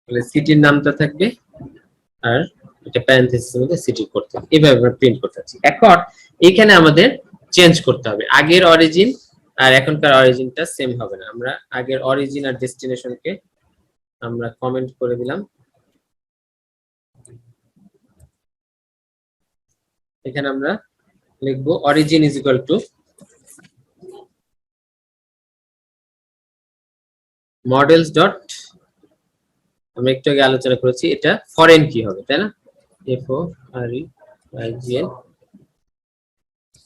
Speaker 1: তাহলে সিটির নামটা থাকবে আর এটা প্যারেনথেসিসের মধ্যে সিটির কোড থাকবে। এইভাবে আমরা প্রিন্ট করতে চাচ্ছি। এখন এখানে আমাদের চেঞ্জ করতে হবে, আগের অরিজিন আর এখনকার অরিজিনটা সেম হবে না। আমরা আগের অরিজিন আর ডেস্টিনেশনকে আমরা কমেন্ট করে দিলাম। এখানে আমরা লিখবো origin is equal to models dot, আমরা একটু আগে আলোচনা করেছি এটা ফরেন কি হবে, তাই না? F O R E I G N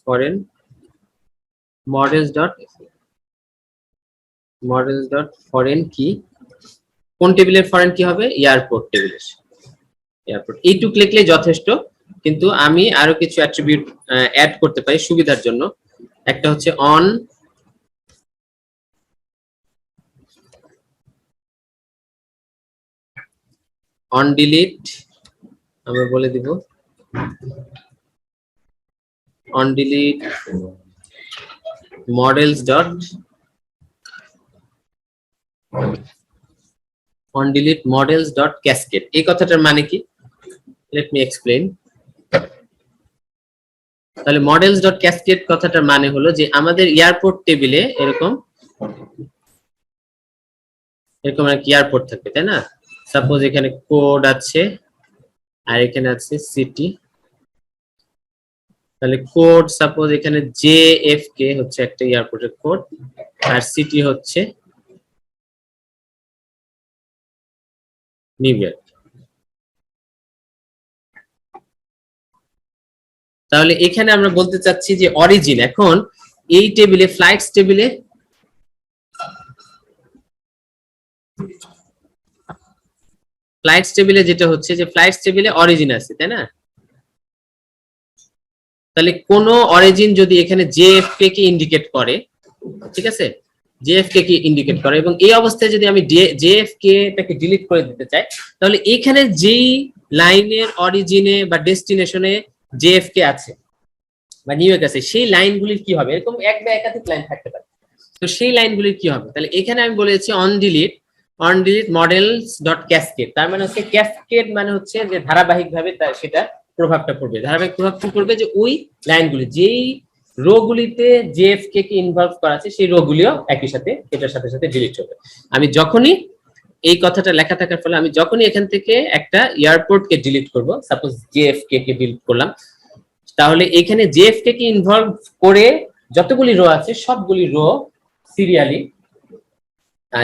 Speaker 1: foreign models dot foreign key. কোন টেবিলের ফরেন কি হবে? এয়ারপোর্ট টেবিলের। এয়ারপোর্ট এইটুক লিখলে যথেষ্ট, কিন্তু আমি আরো কিছু অ্যাট্রিবিউট অ্যাড করতে পারি সুবিধার জন্য। একটা হচ্ছে অন ডিলিট, আমরা বলে দিব on delete models dot on delete models dot cascade. এই কথাটার মানে কি? Let me explain. তাহলে মডেলস ডট ক্যাসকেড কথাটার মানে হলো যে আমাদের এয়ারপোর্ট টেবিলে এরকম একটা এয়ারপোর্ট থাকবে, তাই না? সাপোজ এখানে কোড আছে আর এখানে আছে সিটি। তাহলে কোড সাপোজ এখানে জেএফকে হচ্ছে একটা এয়ারপোর্টের কোড আর সিটি হচ্ছে নিউ ইয়র্ক। তাহলে এখানে আমরা বলতে চাচ্ছি যে অরিজিন এখন এই টেবিলে ফ্লাইটস টেবিলে যেটা হচ্ছে যে ফ্লাইটস টেবিলে অরিজিন আছে, তাই না? তাহলে কোন অরিজিন যদি এখানে জেএফকে কে ইন্ডিকেট করে, ঠিক আছে, জেএফকে কে ইন্ডিকেট করে, এবং এই অবস্থায় যদি আমি জেএফকে টাকে ডিলিট করে দিতে চাই, তাহলে এখানে যেই লাইনের অরিজিনে বা ডেস্টিনেশনে জেএফকে আছে বা নিউ ইয়র্ক আছে, সেই লাইনগুলির কি হবে? এরকম এক বা একাধিক লাইন থাকতে পারে, তো সেই লাইনগুলির কি হবে? তাহলে এখানে আমি বলেছি on delete models dot cascade. তার মানে হচ্ছে ক্যাসকেড মানে হচ্ছে যে ধারাবাহিকভাবে সেটা প্রভাবটা পড়বে। ধারাবাহিক প্রভাব কি পড়বে? যে ওই লাইনগুলি যেই রো গুলিতে জেএফকে কে ইনভলভ করা আছে সেই রো গুলিও একই সাথে এটার সাথে সাথে ডিলিট হবে। আমি যখনই এই কথাটা লেখা থাকার ফলে আমি যখনই এখান থেকে একটা এয়ারপোর্ট কে ডিলিট করব, সাপোজ জেএফকে কে ডিলিট করলাম, তাহলে এখানে জেএফকে কে ইনভলভ করে যতগুলি রো আছে সবগুলি row serially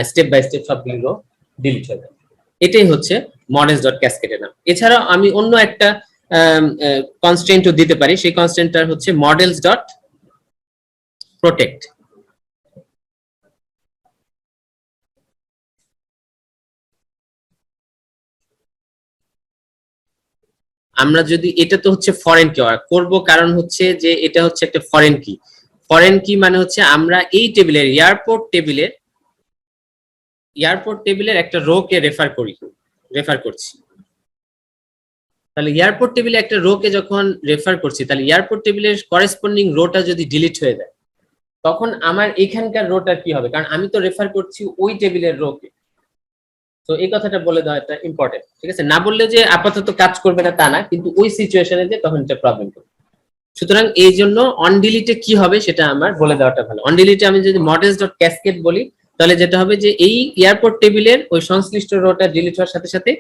Speaker 1: step by step সবগুলি রো ডিলিট হয়ে যাবে। এটাই হচ্ছে মডেলস ডট ক্যাসকেডের নাম। এছাড়াও আমি অন্য একটা কনস্ট্রেন্টও দিতে পারি, সেই কনস্ট্রেন্টটা হচ্ছে মডেলস ডট প্রোটেক্ট। আমরা যদি এটা তো হচ্ছে ফরেন কি করব, কারণ হচ্ছে যে এটা হচ্ছে একটা ফরেন কি। ফরেন কি মানে হচ্ছে আমরা এই টেবিলের এয়ারপোর্ট টেবিলের একটা রো কে রেফার করছি। তাহলে এয়ারপোর্ট টেবিলে একটা রো কে যখন রেফার করছি, তাহলে এয়ারপোর্ট টেবিলের করেসপন্ডিং রোটা যদি ডিলিট হয়ে যায়, তখন আমার এখানকার রোটা কি হবে? কারণ আমি তো রেফার করছি ওই টেবিলের রো কে। তো এই কথাটা বলে দেওয়া একটা ইম্পর্টেন্ট, ঠিক আছে? না বললে যে আপাতত কাজ করবে না তা না, কিন্তু ওই সিচুয়েশনে যে তখন এটা প্রবলেম করবে। সুতরাং এই জন্য অন ডিলিটে কি হবে সেটা আমার বলে দেওয়াটা ভালো। অন ডিলিটে আমি যদি মডেলস ডট ক্যাসকেড বলি, তাহলে যেটা হবে যে এই এয়ারপোর্ট টেবিলের ওই সংশ্লিষ্ট রোটা ডিলিট হওয়ার সাথে সাথে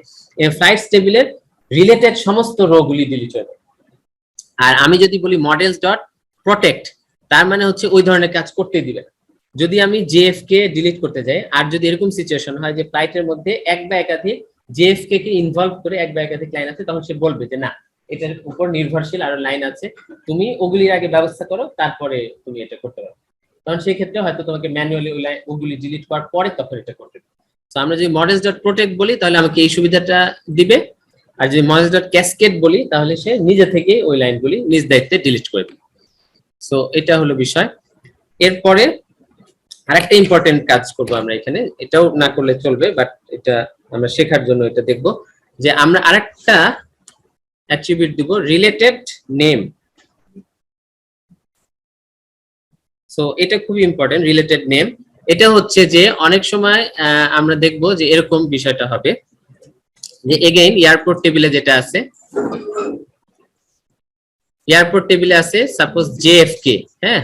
Speaker 1: ফ্লাইটস টেবিলের রিলেটেড সমস্ত রো গুলি ডিলিট হয়ে যাবে। আর আমি যদি বলি মডেলস ডট প্রোটেক্ট, তার মানে হচ্ছে ওই ধরনের কাজ করতে দিবে না। যদি আমি জেএফকে ডিলিট করতে যাই, আর যদি এরকম সিচুয়েশন হয় যে ফ্লাইটের মধ্যে এক বা একাধিক জেএফকে কে ইনভলভ করে এক বা একাধিক লাইন আছে, তখন সে বলবে যে না, এটার উপর নির্ভরশীল আরো লাইন আছে, তুমি ওগুলির আগে ব্যবস্থা করো, তারপরে তুমি এটা করতে পারো। তখন সেই ক্ষেত্রে হয়তো তোমাকে ম্যানুয়ালি ওগুলি ডিলিট করার পরে তখন এটা করতে হবে। তো আমরা যদি মডেলস ডট প্রোটেক্ট বলি, তাহলে আমাকে এই সুবিধাটা দিবে। আর যদি মডেলস ডট ক্যাসকেড বলি তাহলে সে নিজে থেকে ওই লাইনগুলি নিজ দায়িত্বে ডিলিট করে দিবে। সো এটা হলো বিষয়। এরপরে আরেকটা ইম্পর্টেন্ট কাজ করব আমরা এখানে, এটাও না করলে চলবে, বাট এটা আমরা শেখার জন্য এটা দেখব যে আমরা আরেকটা অ্যাট্রিবিউট দিব রিলেটেড নেম। সো এটা খুবই ইম্পর্টেন্ট, রিলেটেড নেম। এটা হচ্ছে যে অনেক সময় আমরা দেখব যে এরকম বিষয়টা হবে যে এগেইন এয়ারপোর্ট টেবিলে যেটা আছে, এয়ারপোর্ট টেবিলে আছে সাপোজ জেএফকে, হ্যাঁ,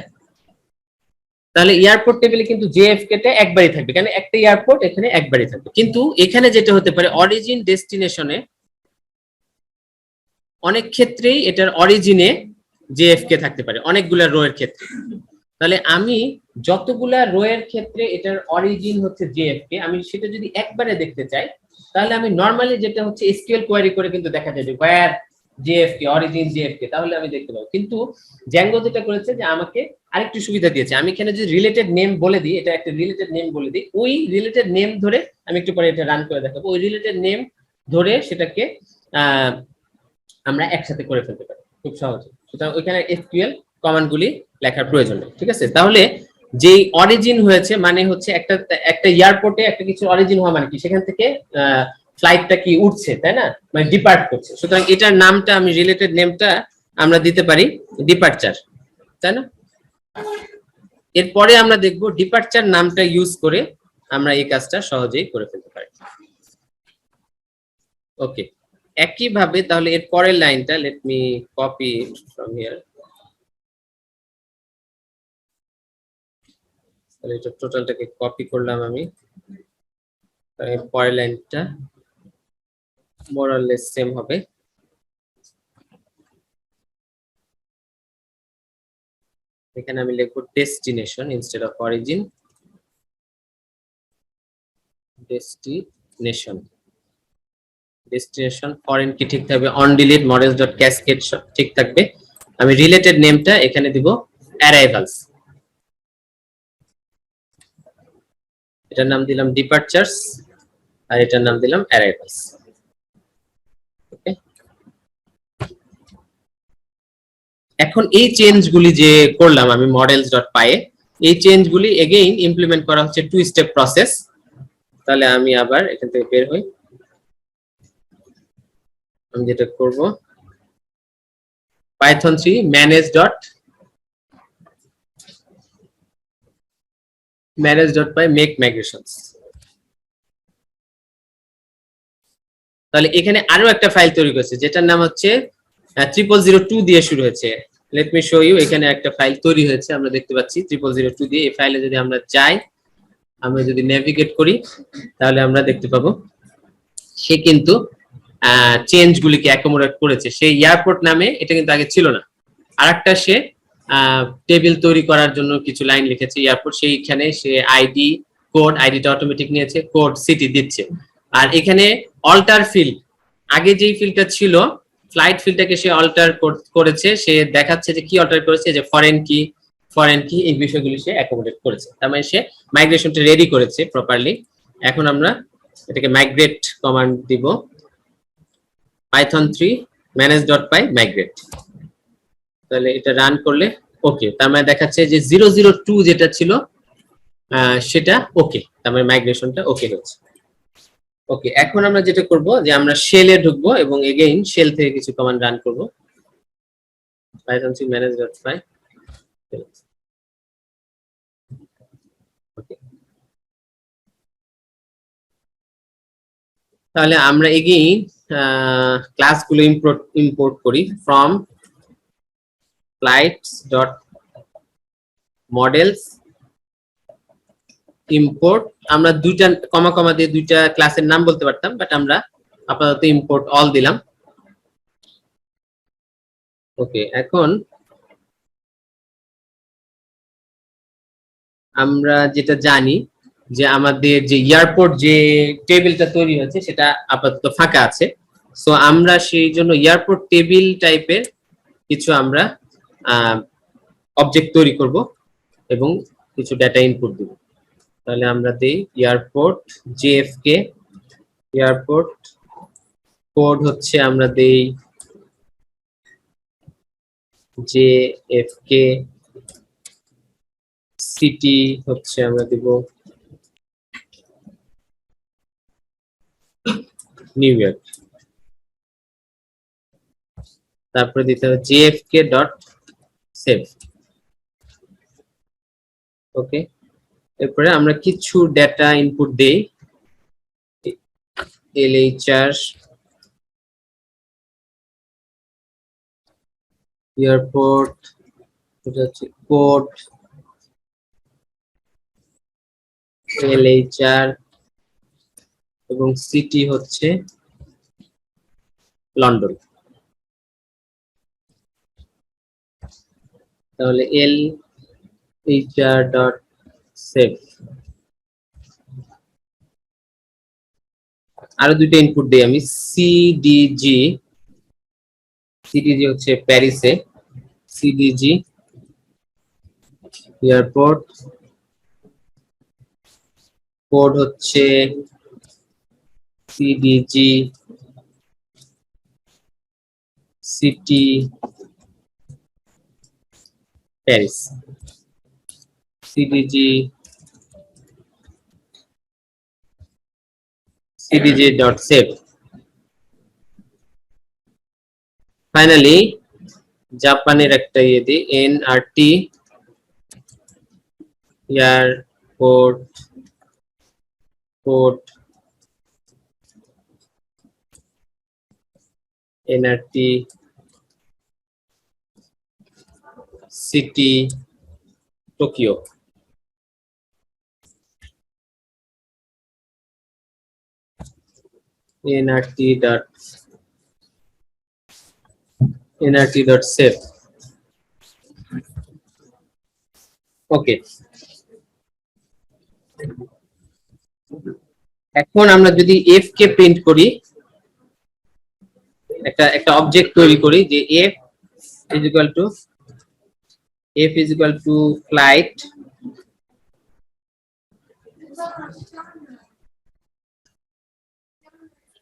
Speaker 1: তাহলে এয়ারপোর্ট টেবিলে কিন্তু জেএফকে টা একবারই থাকবে, কারণ একটা এয়ারপোর্ট এখানে একবারই থাকবে। কিন্তু এখানে যেটা হতে পারে অরিজিন ডেস্টিনেশনে অনেক ক্ষেত্রেই এটার অরিজিনে জেএফকে থাকতে পারে অনেকগুলা রো এর ক্ষেত্রে। তাহলে আমি যতগুলা রো এর ক্ষেত্রে এটার অরিজিন হচ্ছে জেএফকে, আমি সেটা যদি একবারে দেখতে চাই তাহলে আমি নরমালি যেটা হচ্ছে এসকিউএল কোয়েরি করে কিন্তু দেখা যায় যে ওয়্যার জেএফকে অরিজিন জেএফকে, তাহলে আমি দেখতে পাবো। কিন্তু জ্যাঙ্গো যেটা করেছে যে আমাকে আরেকটু সুবিধা দিয়েছে, আমি এখানে যদি রিলেটেড নেম বলে দিই, এটা একটা রিলেটেড নেম বলে দিই, ওই রিলেটেড নেম ধরে আমি একটু পরে এটা রান করে দেখাবো, ওই রিলেটেড নেম ধরে সেটাকে আমরা একসাথে করে ফেলতে পারি খুব সহজে। সুতরাং ওইখানে এসকিউএল কমান্ডগুলি লেখার প্রয়োজন নেই, ঠিক আছে? তাহলে যেই অরিজিন হয়েছে মানে হচ্ছে একটা এয়ারপোর্টে একটা কিছু অরিজিন হওয়া মানে কি সেখান থেকে ফ্লাইটটা কি উঠছে, তাই না, মানে ডিপার্ট করছে। সুতরাং এটার নামটা আমি রিলেটেড নেমটা আমরা দিতে পারি ডিপার্চার, তাই না? এরপরে আমরা দেখব ডিপার্চার নামটা ইউজ করে আমরা এই কাজটা সহজেই করে ফেলতে পারি। ওকে, একইভাবে তাহলে এর পরের লাইনটা let me copy from here. তাহলে এটা টোটালটাকে কপি করলাম আমি, পরের লাইনটা মোর অর লেস সেম হবে। এখানে আমি লিখব destination instead of origin, destination. Destination foreign key ঠিক থাকবে, on delete models dot cascade ঠিক থাকবে। আমি রিলেটেড নেমটা এখানে দিব অ্যারাইভালস, এটার নাম দিলাম ডিপার্চার্স আর এটার নাম দিলাম অ্যারাইভালস। ওকে, এখন এই চেঞ্জগুলি যে করলাম আমি মডেলস ডট পাই, এই চেঞ্জগুলি এগেইন ইমপ্লিমেন্ট করা হচ্ছে টু স্টেপ প্রসেস। তাহলে আমি আবার এখান থেকে বের হই, আমি যেটা করব Python 3 manage dot py make migrations। তাহলে এখানে আরো একটা ফাইল তৈরি করেছে যেটার নাম হচ্ছে 0002 দিয়ে শুরু হয়েছে। লেট মি শো ইউ, এখানে একটা ফাইল তৈরি হয়েছে আমরা দেখতে পাচ্ছি 0002 দিয়ে। এই ফাইলে যদি আমরা যাই, আমরা যদি নেভিগেট করি তাহলে আমরা দেখতে পাবো সে কিন্তু চেঞ্জ গুলিকে অ্যাকোমোডেট করেছে। সেই এয়ারপোর্ট নামে এটা কিন্তু আগে ছিল না, আরেকটা সে টেবিল তৈরি করার জন্য কিছু লাইন লিখেছে এয়ারপোর্ট, সেইখানে সে আইডি কোড, আইডিটা অটোমেটিক নিয়েছে, কোড সিটি দিচ্ছে। আর এখানে অল্টার ফিল্ড, আগে যেই ফিল্ডটা ছিল ফ্লাইট ফিল্ডটাকে সে অল্টার করেছে, সে দেখাচ্ছে যে কি অল্টার করেছে, যে ফরেন কি এই বিষয়গুলি সে অ্যাকোমোডেট করেছে। তার মানে সে মাইগ্রেশনটা রেডি করেছে প্রপারলি। এখন আমরা এটাকে মাইগ্রেট কমান্ড দিব, python 3 manage dot py migrate। তাহলে এটা রান করলে ওকে, তার মানে দেখাচ্ছে যে 002 যেটা ছিল সেটা ওকে, তার মানে মাইগ্রেশনটা ওকে হচ্ছে। ওকে, এখন আমরা যেটা করব যে আমরা শেলে ঢুকবো এবং এগেইন শেল থেকে কিছু কমান্ড রান করব, python 3 manage dot py। তাহলে আমরা এগেইন ক্লাসগুলো ইম্পোর্ট করি from flights dot models import. আমরা দুইটা কমা দিয়ে দুইটা ক্লাসের নাম বলতে পারতাম, বাট আমরা আপাতত ইম্পোর্ট অল দিলাম। ওকে, এখন আমরা যেটা জানি যে আমাদের যে এয়ারপোর্ট যে টেবিলটা তৈরি হয়েছে সেটা আপাতত ফাঁকা আছে। সো আমরা সেই জন্য এয়ারপোর্ট টেবিল টাইপের কিছু আমরা অবজেক্ট তৈরি করব এবং কিছু ডেটা ইনপুট দিব। তাহলে আমরা দেই এয়ারপোর্ট জেএফকে, এয়ারপোর্ট কোড হচ্ছে আমরা দেই JFK, সিটি হচ্ছে আমরা দিব নিউ ইয়র্ক, তারপরে দিতে হবে jfk.save। ওকে, এরপরে আমরা কিছু ডেটা ইনপুট দেই, LHR, এয়ারপোর্ট, এটা হচ্ছে কোড, LHR এবং সিটি হচ্ছে লন্ডন। তাহলে LHR.save। আরো দুইটা ইনপুট দেই আমি, CDG হচ্ছে প্যারিসে, CDG এয়ারপোর্ট, কোড হচ্ছে CDG city Paris, CDG CDG.save। Finally জাপানের একটা ইয়ে দিই, NRT airport code, NRT city Tokyo. NRT.save। ওকে, এখন আমরা যদি f কে প্রিন্ট করি, একটা অবজেক্ট তৈরি করি যে f is equal to flight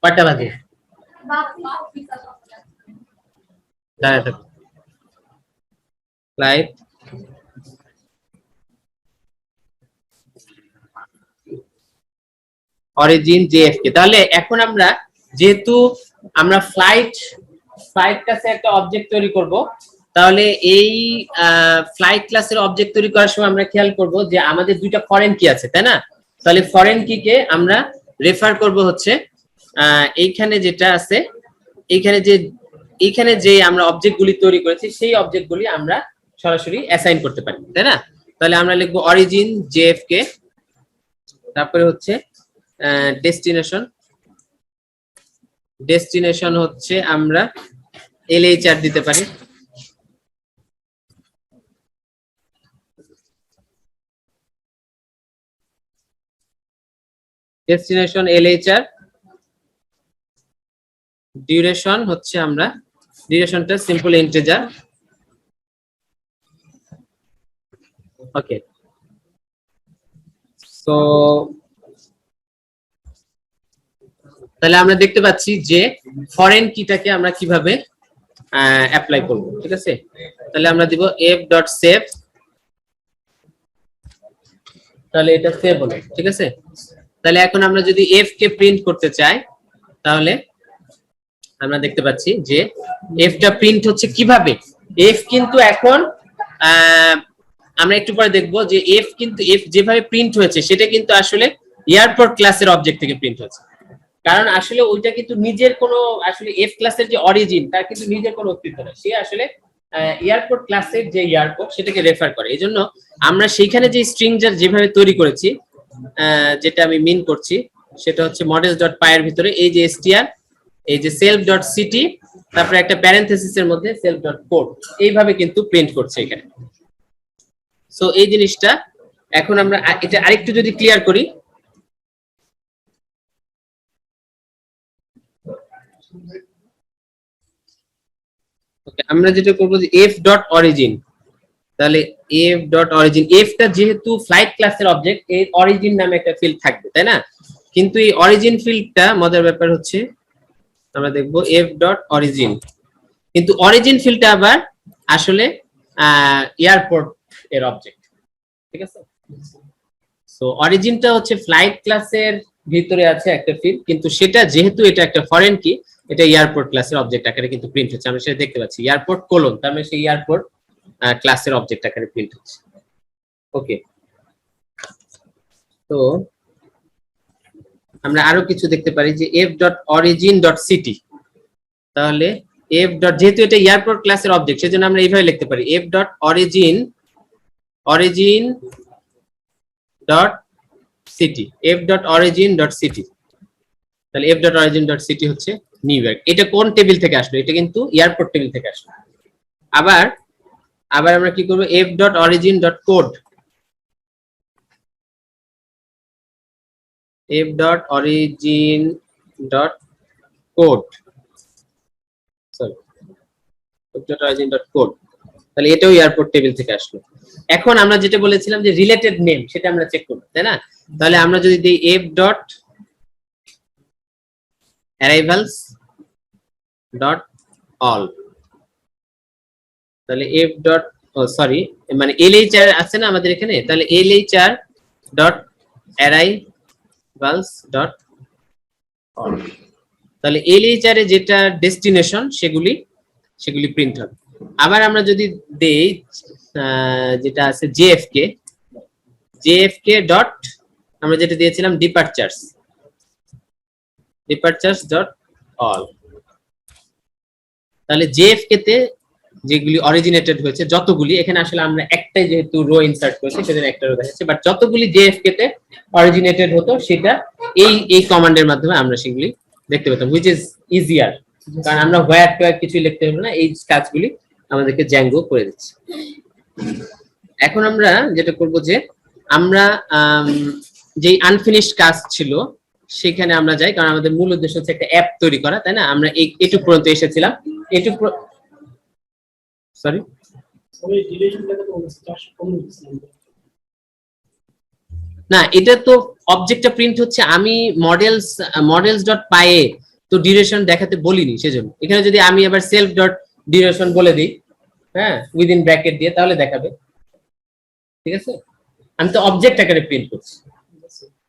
Speaker 1: কয়টা বাজে ফ্লাইট অরিজিন JFK। তাহলে এখন আমরা যেহেতু আমরা ফ্লাইট ক্লাসে একটা অবজেক্ট তৈরি করব, তাহলে এই ফ্লাইট ক্লাসের অবজেক্ট তৈরি করার সময় আমরা খেয়াল করব যে আমাদের দুইটা ফরেন কি আছে, তাই না? তাহলে ফরেন কি কে আমরা রেফার করব হচ্ছে এইখানে যেটা আছে, এইখানে যে আমরা অবজেক্টগুলি তৈরি করেছি সেই অবজেক্টগুলি আমরা সরাসরি অ্যাসাইন করতে পারি, তাই না? তাহলে আমরা লিখব অরিজিন JFK, তারপরে হচ্ছে ডেস্টিনেশন হচ্ছে আমরা LHR দিতে পারি, ডেস্টিনেশন LHR। ডিউরেশন হচ্ছে আমরা ডিউরেশনটা সিম্পল ইন্টিজার। ওকে, সো তাহলে আমরা দেখতে পাচ্ছি যে ফরেন কিটাকে আমরা কিভাবে অ্যাপ্লাই করব, ঠিক আছে? তাহলে আমরা দিব f.save, তাহলে এটা সেভ হলো, ঠিক আছে? তাহলে এখন আমরা যদি f কে প্রিন্ট করতে চাই, তাহলে আমরা দেখতে পাচ্ছি যে f টা প্রিন্ট হচ্ছে কিভাবে। f কিন্তু এখন আমরা একটু পরে দেখব যে f যেভাবে প্রিন্ট হয়েছে সেটা কিন্তু আসলে এয়ারপোর্ট ক্লাসের অবজেক্ট থেকে প্রিন্ট হয়েছে, কারণ আসলে ওইটা কিন্তু নিজের কোনো আসলে f ক্লাসের যে অরিজিন তার কিন্তু নিজের কোনো অস্তিত্ব নেই, সে আসলে এয়ারপোর্ট ক্লাসের যে এয়ারপোর্ট সেটাকে রেফার করে। এজন্য আমরা সেইখানে যে স্ট্রিংজার যেভাবে তৈরি করেছি, যেটা আমি মিন করছি সেটা হচ্ছে models.py এর ভিতরে এই যে str, এই যে self.ct, তারপরে একটা প্যারেনথেসিসের মধ্যে self.code, এইভাবে কিন্তু প্রিন্ট করছে এখানে। সো এই জিনিসটা এখন আমরা এটা আরেকটু যদি ক্লিয়ার করি, আমরা যেটা করবো যে f.origin, তাহলে f.origin, f-টা যেহেতু ফ্লাইট ক্লাসের অবজেক্ট, এর অরিজিন নামে একটা ফিল্ড থাকবে, তাই না? কিন্তু এই অরিজিন ফিল্ডটা মজার ব্যাপার হচ্ছে আমরা দেখব f ডট অরিজিন, কিন্তু অরিজিন ফিল্ডটা আবার আসলে এয়ারপোর্ট এর অবজেক্ট, ঠিক আছে। সো অরিজিনটা হচ্ছে ফ্লাইট ক্লাসের ভিতরে আছে একটা ফিল্ড, কিন্তু সেটা যেহেতু এটা একটা ফরেন কি, এটা এয়ারপোর্ট ক্লাসের অবজেক্ট আকারে কিন্তু প্রিন্ট হচ্ছে, আমরা সেটা দেখতে পাচ্ছি এয়ারপোর্ট কোলন, তার মানে সেই এয়ারপোর্ট ক্লাসের অবজেক্ট আকারে প্রিন্ট হচ্ছে। ওকে, তো আমরা আরো কিছু দেখতে পারি যে f dot origin dot city, তাহলে f ডট, যেহেতু এটা এয়ারপোর্ট ক্লাসের অবজেক্ট সেজন্য আমরা এইভাবে লিখতে পারি f dot origin dot city, f dot origin dot city. তাহলে f dot origin dot city হচ্ছে নিউ ইয়র্ক। এটা কোন টেবিল থেকে আসলো? এটা কিন্তু এয়ারপোর্ট টেবিল থেকে আসলো। আবার আমরা কি করব, f dot origin dot code, f dot origin dot code, sorry f dot origin dot code, তাহলে এটাও এয়ারপোর্ট টেবিল থেকে আসলো। এখন আমরা যেটা বলেছিলাম যে রিলেটেড নেম, সেটা আমরা চেক করব, তাই না? তাহলে আমরা যদি দিই f dot arrivals dot all, তাহলে f ডট, সরি মানে lhr আছে না আমাদের এখানে, তাহলে lhr dot arrivals dot all, তাহলে lhr এ যেটা ডেস্টিনেশন সেগুলি প্রিন্ট হবে। আবার আমরা যদি দেই যেটা আছে jfk ডট, আমরা যেটা দিয়েছিলাম ডিপারচার্স ডট অল, তাহলে jfk তে যেগুলি অরিজিনেটেড হয়েছে যতগুলি, এখানে আসলে আমরা একটাই যেহেতু রো ইনসার্ট করেছি সেজন্য একটা রো দেখাচ্ছে, বাট যতগুলি jfk তে অরিজিনেটেড হতো সেটা এই কমান্ডের মাধ্যমে আমরা সেগুলি দেখতে পেতাম, হুইচ ইজ ইজিয়ার, কারণ আমরা হোয়ার টু কিছু লিখতে হবে না, এই কাজগুলি আমাদেরকে জ্যাঙ্গো করে দিচ্ছে। এখন আমরা যেটা করব যে আমরা যেই আনফিনিশড কাজ ছিল সেখানে আমরা যাই, কারণ আমাদের মূল উদ্দেশ্য হচ্ছে একটা অ্যাপ তৈরি করা, তাই না? আমরা এটুকু পর্যন্ত এসেছিলাম, এটুকু, সরি না, এটা তো অবজেক্টটা প্রিন্ট হচ্ছে, আমি মডেলস ডট পাই তো ডিউরেশন দেখাতে বলিনি, সেজন্য এখানে যদি আমি আবার সেলফ ডট ডিউরেশন বলে দিই, হ্যাঁ, উইদিন ব্র্যাকেট দিয়ে, তাহলে দেখাবে, ঠিক আছে? আমি তো অবজেক্ট আকারে প্রিন্ট করছি,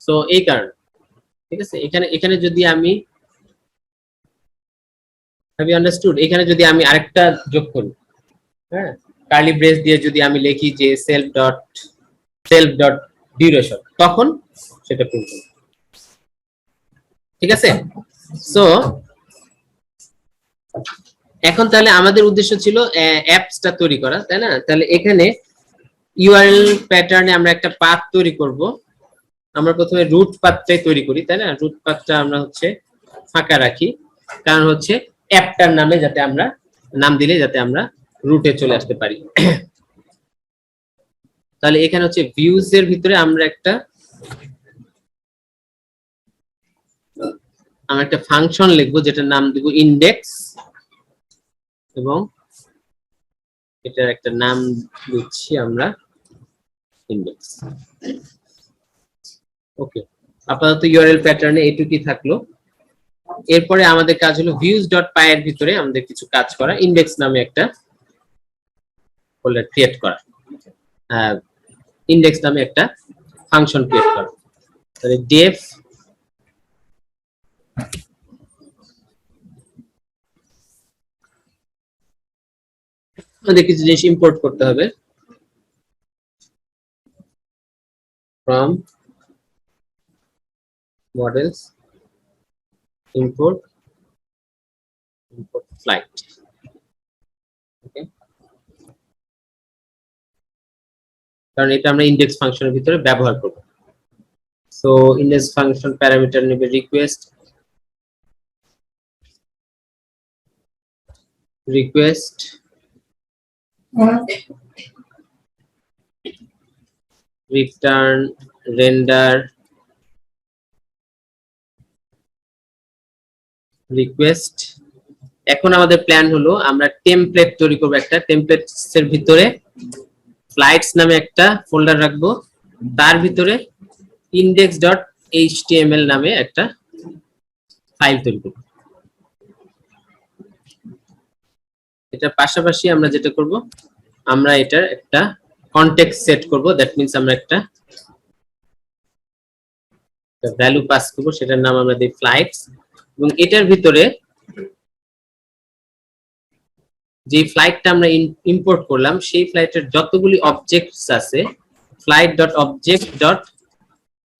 Speaker 1: সো এই কারণে, ঠিক আছে? এখানে যদি আমি, হ্যাভ ইউ আন্ডারস্টুড, এখানে যদি আমি আরেকটা যোগ করি, হ্যাঁ, কার্লি ব্রেস দিয়ে যদি আমি লিখি যে সেলফ ডট ডিউরেশন, তখন সেটা প্রিন্ট হবে, ঠিক আছে? সো এখন তাহলে আমাদের উদ্দেশ্য ছিল অ্যাপসটা তৈরি করা, তাই না? তাহলে এখানে ইউআরএল প্যাটার্নে আমরা একটা পাথ তৈরি করব। আমরা প্রথমে রুট পাথটাই তৈরি করি, তাই না? রুট পাথটা আমরা হচ্ছে ফাঁকা রাখি, কারণ হচ্ছে অ্যাপটার নামে যাতে আমরা নাম দিলে যাতে আমরা রুটে চলে আসতে পারি। তাহলে এখানে হচ্ছে ভিউজ এর ভিতরে আমরা একটা ফাংশন লিখবো যেটার নাম দিব ইন্ডেক্স, এবং এটার একটা নাম দিচ্ছি আমরা ইন্ডেক্স। ওকে, আপাতত ইউআরএল প্যাটার্নে এইটুকুই থাকলো। এরপরে আমাদের কাজ হলো ভিউজ ডট পাই এর ভিতরে আমাদের কিছু কাজ করা, ইন্ডেক্স নামে একটা ফোল্ডার ক্রিয়েট করা, ইন্ডেক্স নামে একটা ফাংশন ক্রিয়েট করা। তাহলে ডেফ আমাদের কিছু জিনিস ইম্পোর্ট করতে হবে, ফ্রম মডেলস import flight, ওকে, কারণ এটা আমরা ইন্ডেক্স ফাংশনের ভিতরে ব্যবহার করব। সো ইন্ডেক্স ফাংশন প্যারামিটার নেবে রিকোয়েস্ট রিটার্ন রেন্ডার রিকোয়েস্ট। এখন আমাদের প্ল্যান হলো আমরা টেমপ্লেট তৈরি করব, একটা টেমপ্লেটস এর ভিতরে ফ্লাইটস নামে একটা ফোল্ডার রাখবো, তার ভিতরে index.html নামে একটা ফাইল তৈরি করব। এটার পাশাপাশি আমরা যেটা করব, আমরা এটার একটা কনটেক্সট সেট করব। দ্যাট মিন্স আমরা একটা ভ্যালু পাস করব, সেটার নাম আমরা দিই ফ্লাইটস। এবং এটার ভিতরে যে ফ্লাইটটা আমরা ইম্পোর্ট করলাম সেই ফ্লাইটের যতগুলি অবজেক্টস আছে, flight dot object dot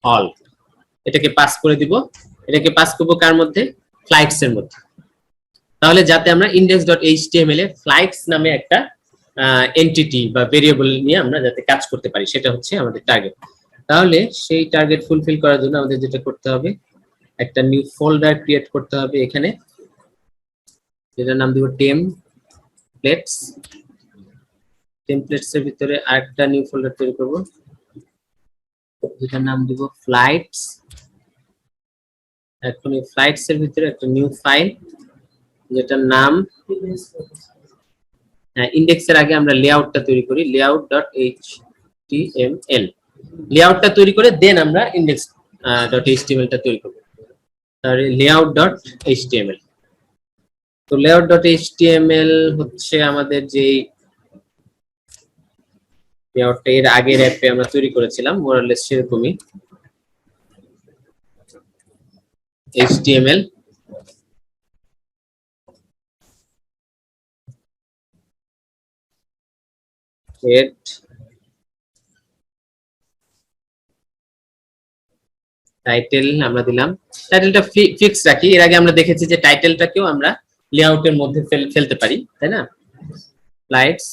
Speaker 1: all, এটাকে পাস করে দিব। এটাকে পাস করব কার মধ্যে? ফ্লাইটস এর মধ্যে। তাহলে যাতে আমরা index.html এ ফ্লাইটস নামে একটা এন্টিটি বা ভেরিয়েবল নিয়ে আমরা যাতে কাজ করতে পারি, সেটা হচ্ছে আমাদের টার্গেট। তাহলে সেই টার্গেট ফুলফিল করার জন্য আমাদের যেটা করতে হবে, একটা নিউ ফোল্ডার ক্রিয়েট করতে হবে এখানে, যেটার নাম দিব টেমপ্লেটস। টেমপ্লেটস এর ভিতরে আরেকটা নিউ ফোল্ডার তৈরি করব, যেটার নাম দিব ফ্লাইটস। এখন এই ফ্লাইটস এর ভিতরে একটা নিউ ফাইল, যেটার নাম ইন্ডেক্সের আগে আমরা লেআউটটা তৈরি করি, layout.html। লেআউটটা তৈরি করে দেন আমরা index.html টা তৈরি করব। তাহলে layout.html, তো layout.html হচ্ছে আমাদের যে লেআউটটা এর আগের অ্যাপে আমরা তৈরি করেছিলাম, মোরালেস সেরকমই html। head টাইটেল আমরা দিলাম, টাইটেলটা ফিক্স রাখি। এর আগে আমরা দেখেছি যে টাইটেলটাকেও আমরা লেআউটের মধ্যে ফেলতে পারি, তাই না? স্লাইডস,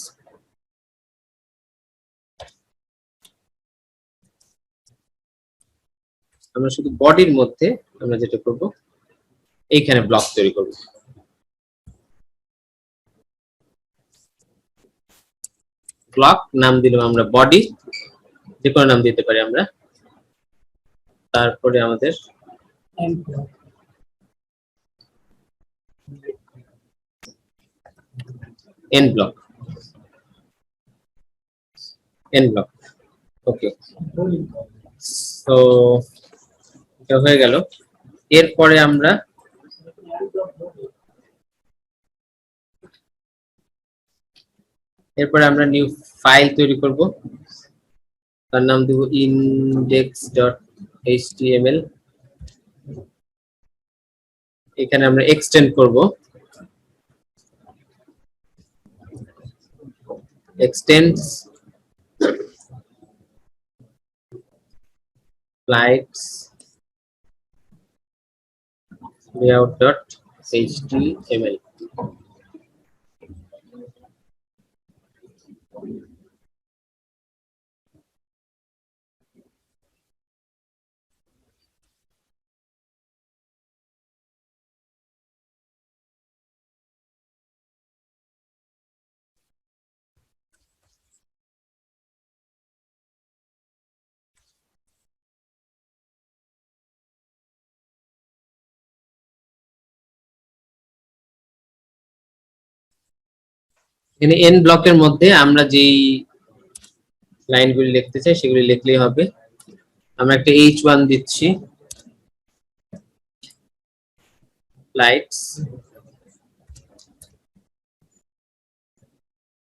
Speaker 1: আমরা শুধু বডির মধ্যে আমরা যেটা করব, এইখানে ব্লক তৈরি করব। ব্লক নাম দিলাম আমরা বডি, যে কোনো নাম দিতে পারি আমরা। তারপরে আমাদের এন্ড ব্লক, ওকে। তো এটা হয়ে গেল। এরপরে আমরা নিউ ফাইল তৈরি করব, তার নাম দেব index.html। এখানে আমরা এক্সটেন্ড করব, extends flights layout.html। এখানে এন ব্লকের মধ্যে আমরা যেই লাইনগুলি লিখতে চাই সেগুলি লিখলেই হবে। আমরা একটা h1 দিচ্ছি, ফ্লাইটস।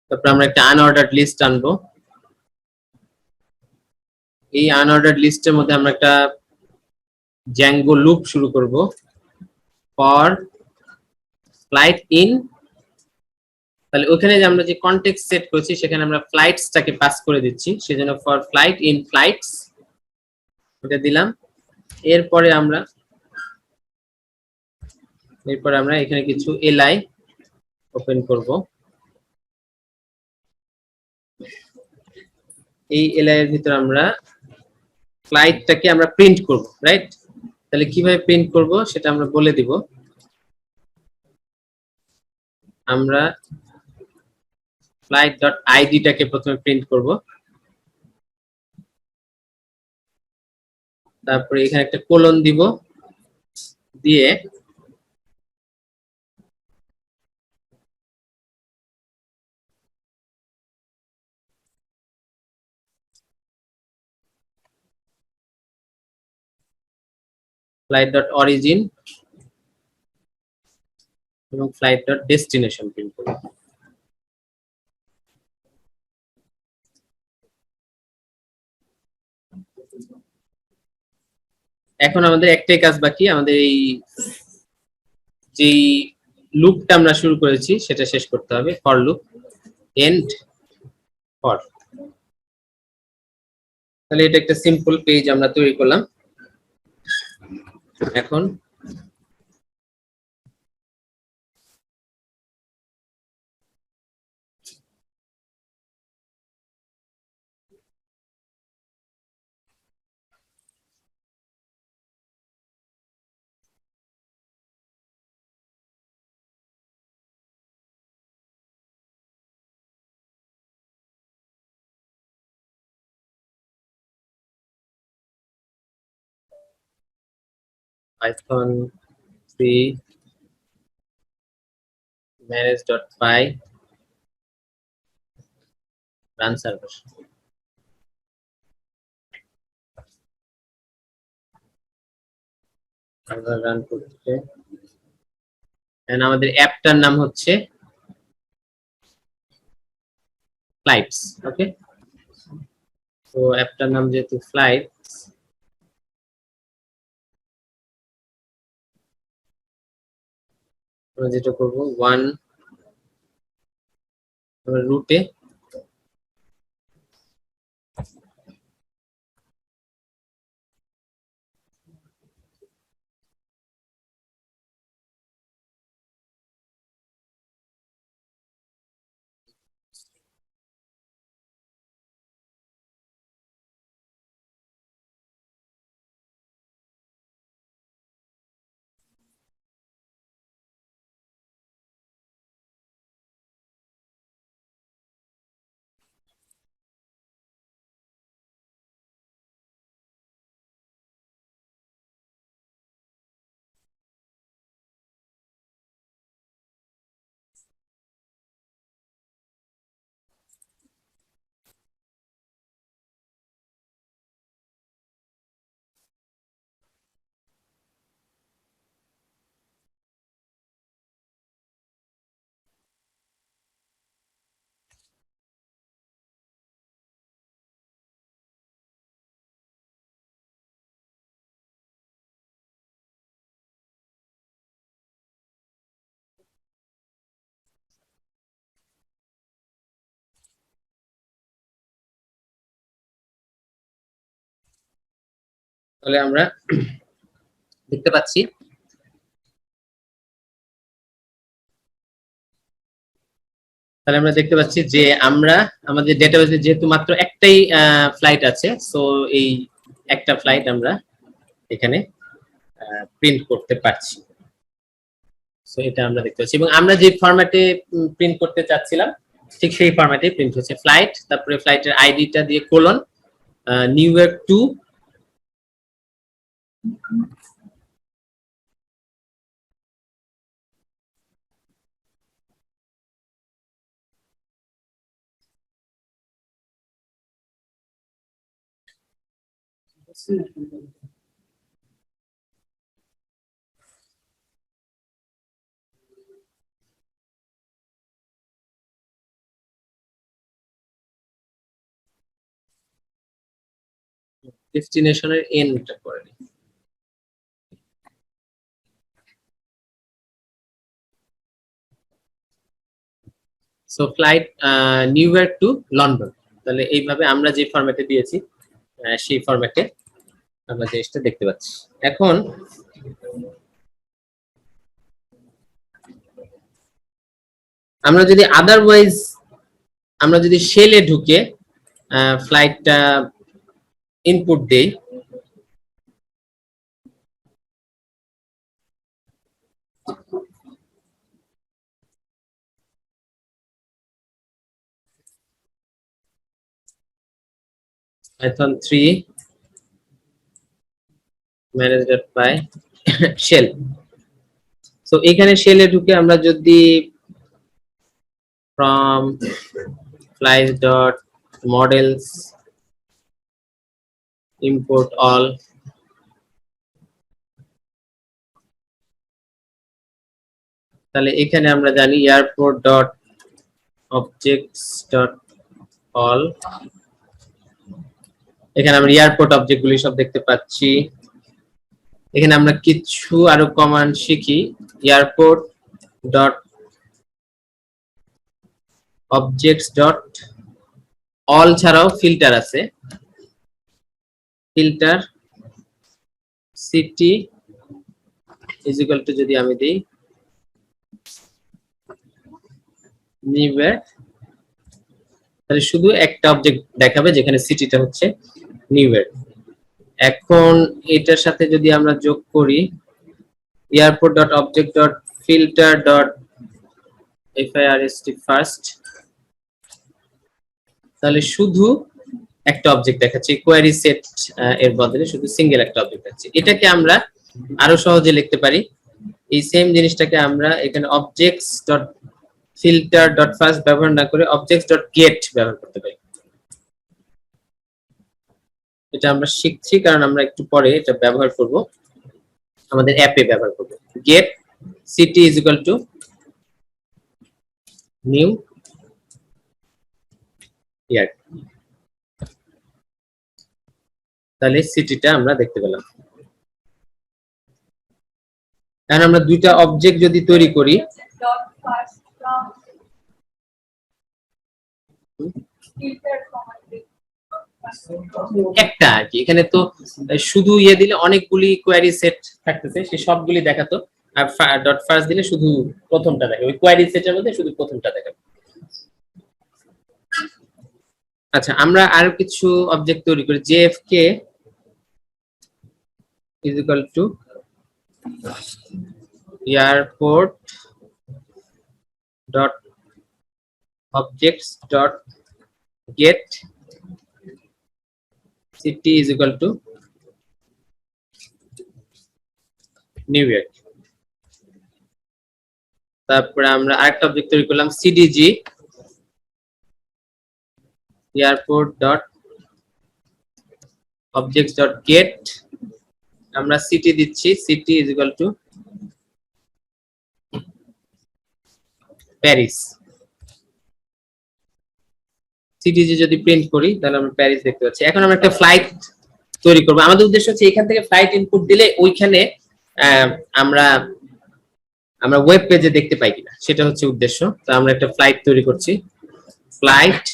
Speaker 1: তারপর আমরা একটা আনঅর্ডার্ড লিস্ট আনবো। এই আনঅর্ডার্ড লিস্টের মধ্যে আমরা একটা জ্যাঙ্গো লুপ শুরু করব, ফর ফ্লাইট ইন। তাহলে ওখানে যে আমরা যে কনটেক্সট সেট করেছি সেখানে আমরা ফ্লাইটসটাকে পাস করে দিচ্ছি, সেজন্য ফর ফ্লাইট ইন ফ্লাইটস এটা দিলাম। এরপরে আমরা এখানে কিছু এলআই ওপেন করব। এই এলআই এর ভিতর আমরা ফ্লাইটটাকে আমরা প্রিন্ট করব, রাইট? তাহলে কিভাবে প্রিন্ট করব সেটা আমরা বলে দিব। আমরা flight.id টাকে প্রথমে প্রিন্ট করব, তারপরে এখানে একটা কোলন দিব, দিয়ে flight.origin এবং flight.destination প্রিন্ট করব। এখন আমাদের একটাই কাজ বাকি, আমাদের এই যেই লুপটা আমরা শুরু করেছি সেটা শেষ করতে হবে। For loop end for. তাহলে এটা একটা সিম্পল পেজ আমরা তৈরি করলাম। এখন python 3 manage.py run server। আমরা রান করতে, এন্ড আমাদের অ্যাপটার নাম হচ্ছে ফ্লাইটস। ওকে, তো অ্যাপটার নাম যেহেতু ফ্লাইটস, আমরা যেটা করবো ওয়ান রুটে তাহলে আমরা দেখতে পাচ্ছি যে আমরা আমাদের ডেটাবেসে যেহেতু মাত্র একটাই ফ্লাইট আছে, সো এই একটা ফ্লাইট আমরা এখানে প্রিন্ট করতে পারছি। সো এটা আমরা দেখতে পাচ্ছি, এবং আমরা যে ফরম্যাটে প্রিন্ট করতে চাচ্ছিলাম ঠিক সেই ফরম্যাটে প্রিন্ট হচ্ছে। ফ্লাইট, তারপরে ফ্লাইটের আইডিটা দিয়ে কোলন নিউ ইয়র্ক টু ডেস্টিনেশনের এন্ডটা করে নিই। So flight new York to London. তাহলে এইভাবে আমরা যে ফরম্যাটে দিয়েছি সেই ফরম্যাটে আমরা জিনিসটা দেখতে পাচ্ছি। এখন আমরা যদি আদারওয়াইজ আমরা যদি শেলে ঢুকে ফ্লাইটটা ইনপুট দেই, python 3 manage.py শেল। সো এখানে শেলে ঢুকে আমরা যদি from flies.models import all, তাহলে এখানে আমরা জানি airport dot objects dot all, এখানে আমরা এয়ারপোর্ট অবজেক্ট গুলি সব দেখতে পাচ্ছি। এখানে আমরা কিছু আরো কমান্ড শিখি। Airport dot objects dot all ছাড়াও ফিল্টার আছে, filter city is equal two যদি আমি দিই নিউওয়ে, তাহলে শুধু একটা অবজেক্ট দেখাবে যেখানে সিটিটা হচ্ছে নিউওয়ে। এখন এটার সাথে যদি আমরা যোগ করি airport dot object dot filter dot first first, তাহলে শুধু একটা অবজেক্ট দেখাচ্ছে, কোয়ারি সেট এর বদলে শুধু সিঙ্গেল একটা অবজেক্ট দেখাচ্ছে। এটাকে আমরা আরো সহজে লিখতে পারি। এই সেম জিনিসটাকে আমরা এখানে objects dot filter dot first ব্যবহার না করে অবজেক্টস ডট গেট ব্যবহার করতে পারি। এটা আমরা শিখছি কারণ আমরা একটু পরে এটা ব্যবহার করব, আমাদের অ্যাপে ব্যবহার করব। Get city is equal to New York, তাহলে সিটিটা আমরা দেখতে পেলাম। কারণ আমরা দুইটা অবজেক্ট যদি তৈরি করি, একটা আর কি, এখানে তো শুধু ইয়ে দিলে অনেকগুলি কোয়ারি সেট থাকতেছে, সেই সবগুলি দেখাতো, আর ডট ফার্স্ট দিলে শুধু প্রথমটা দেখাবে, ওই কোয়ারি সেটের মধ্যে শুধু প্রথমটা দেখাবে। আচ্ছা, আমরা আরো কিছু অবজেক্ট তৈরি করি। জেএফকে is equal two airport dot objects dot gate city is equal to New York. তারপরে আমরা আরেকটা অবজেক্ট তৈরি করলাম CDG airport dot objects dot gate, আমরা সিটি দিচ্ছি, city is equal to Paris. CTG যদি প্রিন্ট করি তাহলে আমরা প্যারিস দেখতে পাচ্ছি। এখন আমরা একটা ফ্লাইট তৈরি করব। আমাদের উদ্দেশ্য হচ্ছে এখান থেকে ফ্লাইট ইনপুট দিলে ওইখানে আমরা আমরা ওয়েব পেজে দেখতে পাই কিনা, সেটা হচ্ছে উদ্দেশ্য। তো আমরা একটা ফ্লাইট তৈরি করছি, flight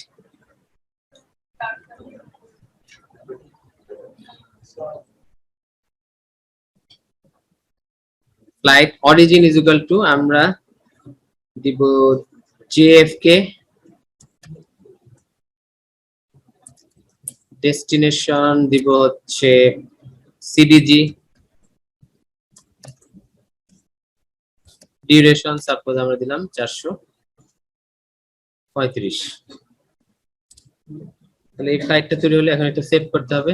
Speaker 1: flight origin is equal two আমরা দিব জেএফকে, ডেস্টিনেশন দিব হচ্ছে সিডিজি, ডিউরেশন সাপোজ আমরা দিলাম 435। তাহলে এই ফ্লাইটটা তৈরি হলে এখন এটা সেভ করতে হবে,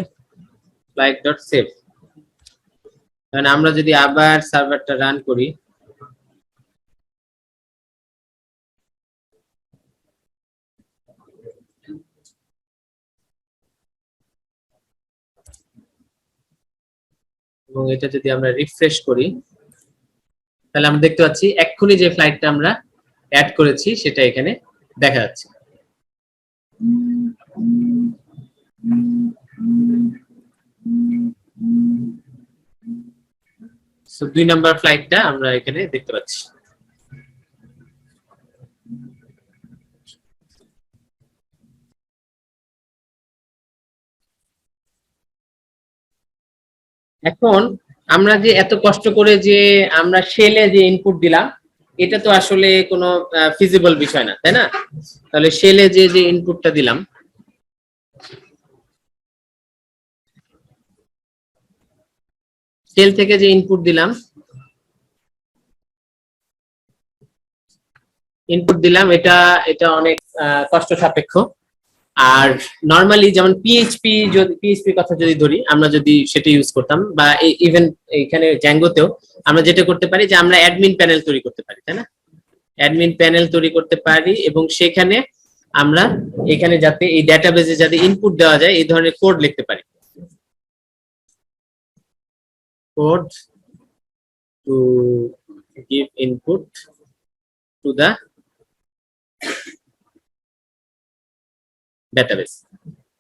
Speaker 1: ফ্লাইট ডট সেভ। কারণ আমরা যদি আবার সার্ভারটা রান করি, এবং এটা যদি আমরা রিফ্রেশ করি, তাহলে আমরা দেখতে পাচ্ছি এক্ষুনি যে ফ্লাইটটা আমরা অ্যাড করেছি সেটা এখানে দেখা যাচ্ছে। সো 2 নাম্বার ফ্লাইটটা আমরা এখানে দেখতে পাচ্ছি। এখন আমরা যে এত কষ্ট করে যে আমরা শেলে যে ইনপুট দিলাম, এটা তো আসলে কোনো ফিজিবল বিষয় না, তাই না? তাহলে শেলে যে যে ইনপুটটা দিলাম, শেল থেকে যে ইনপুট দিলাম এটা এটা অনেক কষ্ট সাপেক্ষ। আর নরমালি যেমন পিএইচপি, যদি পিএইচপি কথা যদি ধরি, আমরা যদি সেটা ইউজ করতাম, বা ইভেন এখানে জ্যাঙ্গোতেও আমরা যেটা করতে পারি যে আমরা অ্যাডমিন প্যানেল তৈরি করতে পারি, তাই না? অ্যাডমিন প্যানেল তৈরি করতে পারি এবং সেখানে আমরা এখানে যাতে এই ডেটাবেজে যাতে ইনপুট দেওয়া যায় এই ধরনের কোড লিখতে পারি। Code to give input to the database.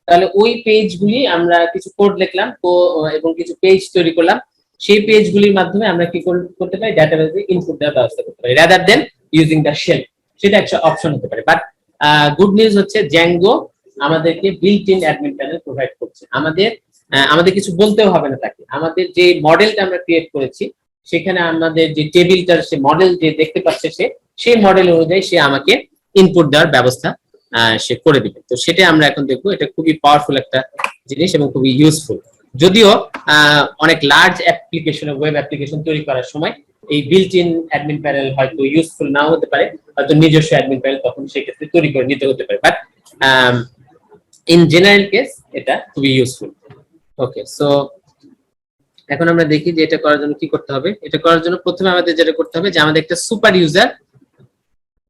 Speaker 1: তাহলে ওই পেজগুলি আমরা কিছু কোড লিখলাম এবং কিছু পেজ তৈরি করলাম, সেই পেজগুলির মাধ্যমে আমরা কি করতে পারি, ডাটাবেসে ইনপুট দেওয়ার ব্যবস্থা করতে পারি rather than using the shell. সেটা একটা অপশন হতে পারে। বাট গুড নিউজ হচ্ছে জ্যাঙ্গো আমাদেরকে built in admin panel provide করছে। আমাদের কিছু বলতেও হবে না তাকে। আমাদের যে মডেলটা আমরা ক্রিয়েট করেছি সেখানে আমাদের যে টেবিলটার সে মডেল যে দেখতে পাচ্ছে সেই মডেল অনুযায়ী সে আমাকে ইনপুট দেওয়ার ব্যবস্থা সে করে দিবে। তো সেটা আমরা এখন দেখবো। এটা খুবই পাওয়ারফুল একটা জিনিস এবং খুবই ইউজফুল। যদিও অনেক লার্জ অ্যাপ্লিকেশন, ওয়েব অ্যাপ্লিকেশন তৈরি করার সময় এই বিল্ট ইন অ্যাডমিন প্যানেল হয়তো ইউজফুল নাও হতে পারে, হয়তো নিজস্ব অ্যাডমিন প্যানেল তখন সেক্ষেত্রে তৈরি করে নিতে হতে পারে। বাট ইন জেনারেল কেস এটা খুবই ইউজফুল। ওকে, সো এখন আমরা দেখি যে এটা করার জন্য কি করতে হবে। এটা করার জন্য প্রথমে আমাদের যেটা করতে হবে যে আমাদের একটা সুপার ইউজার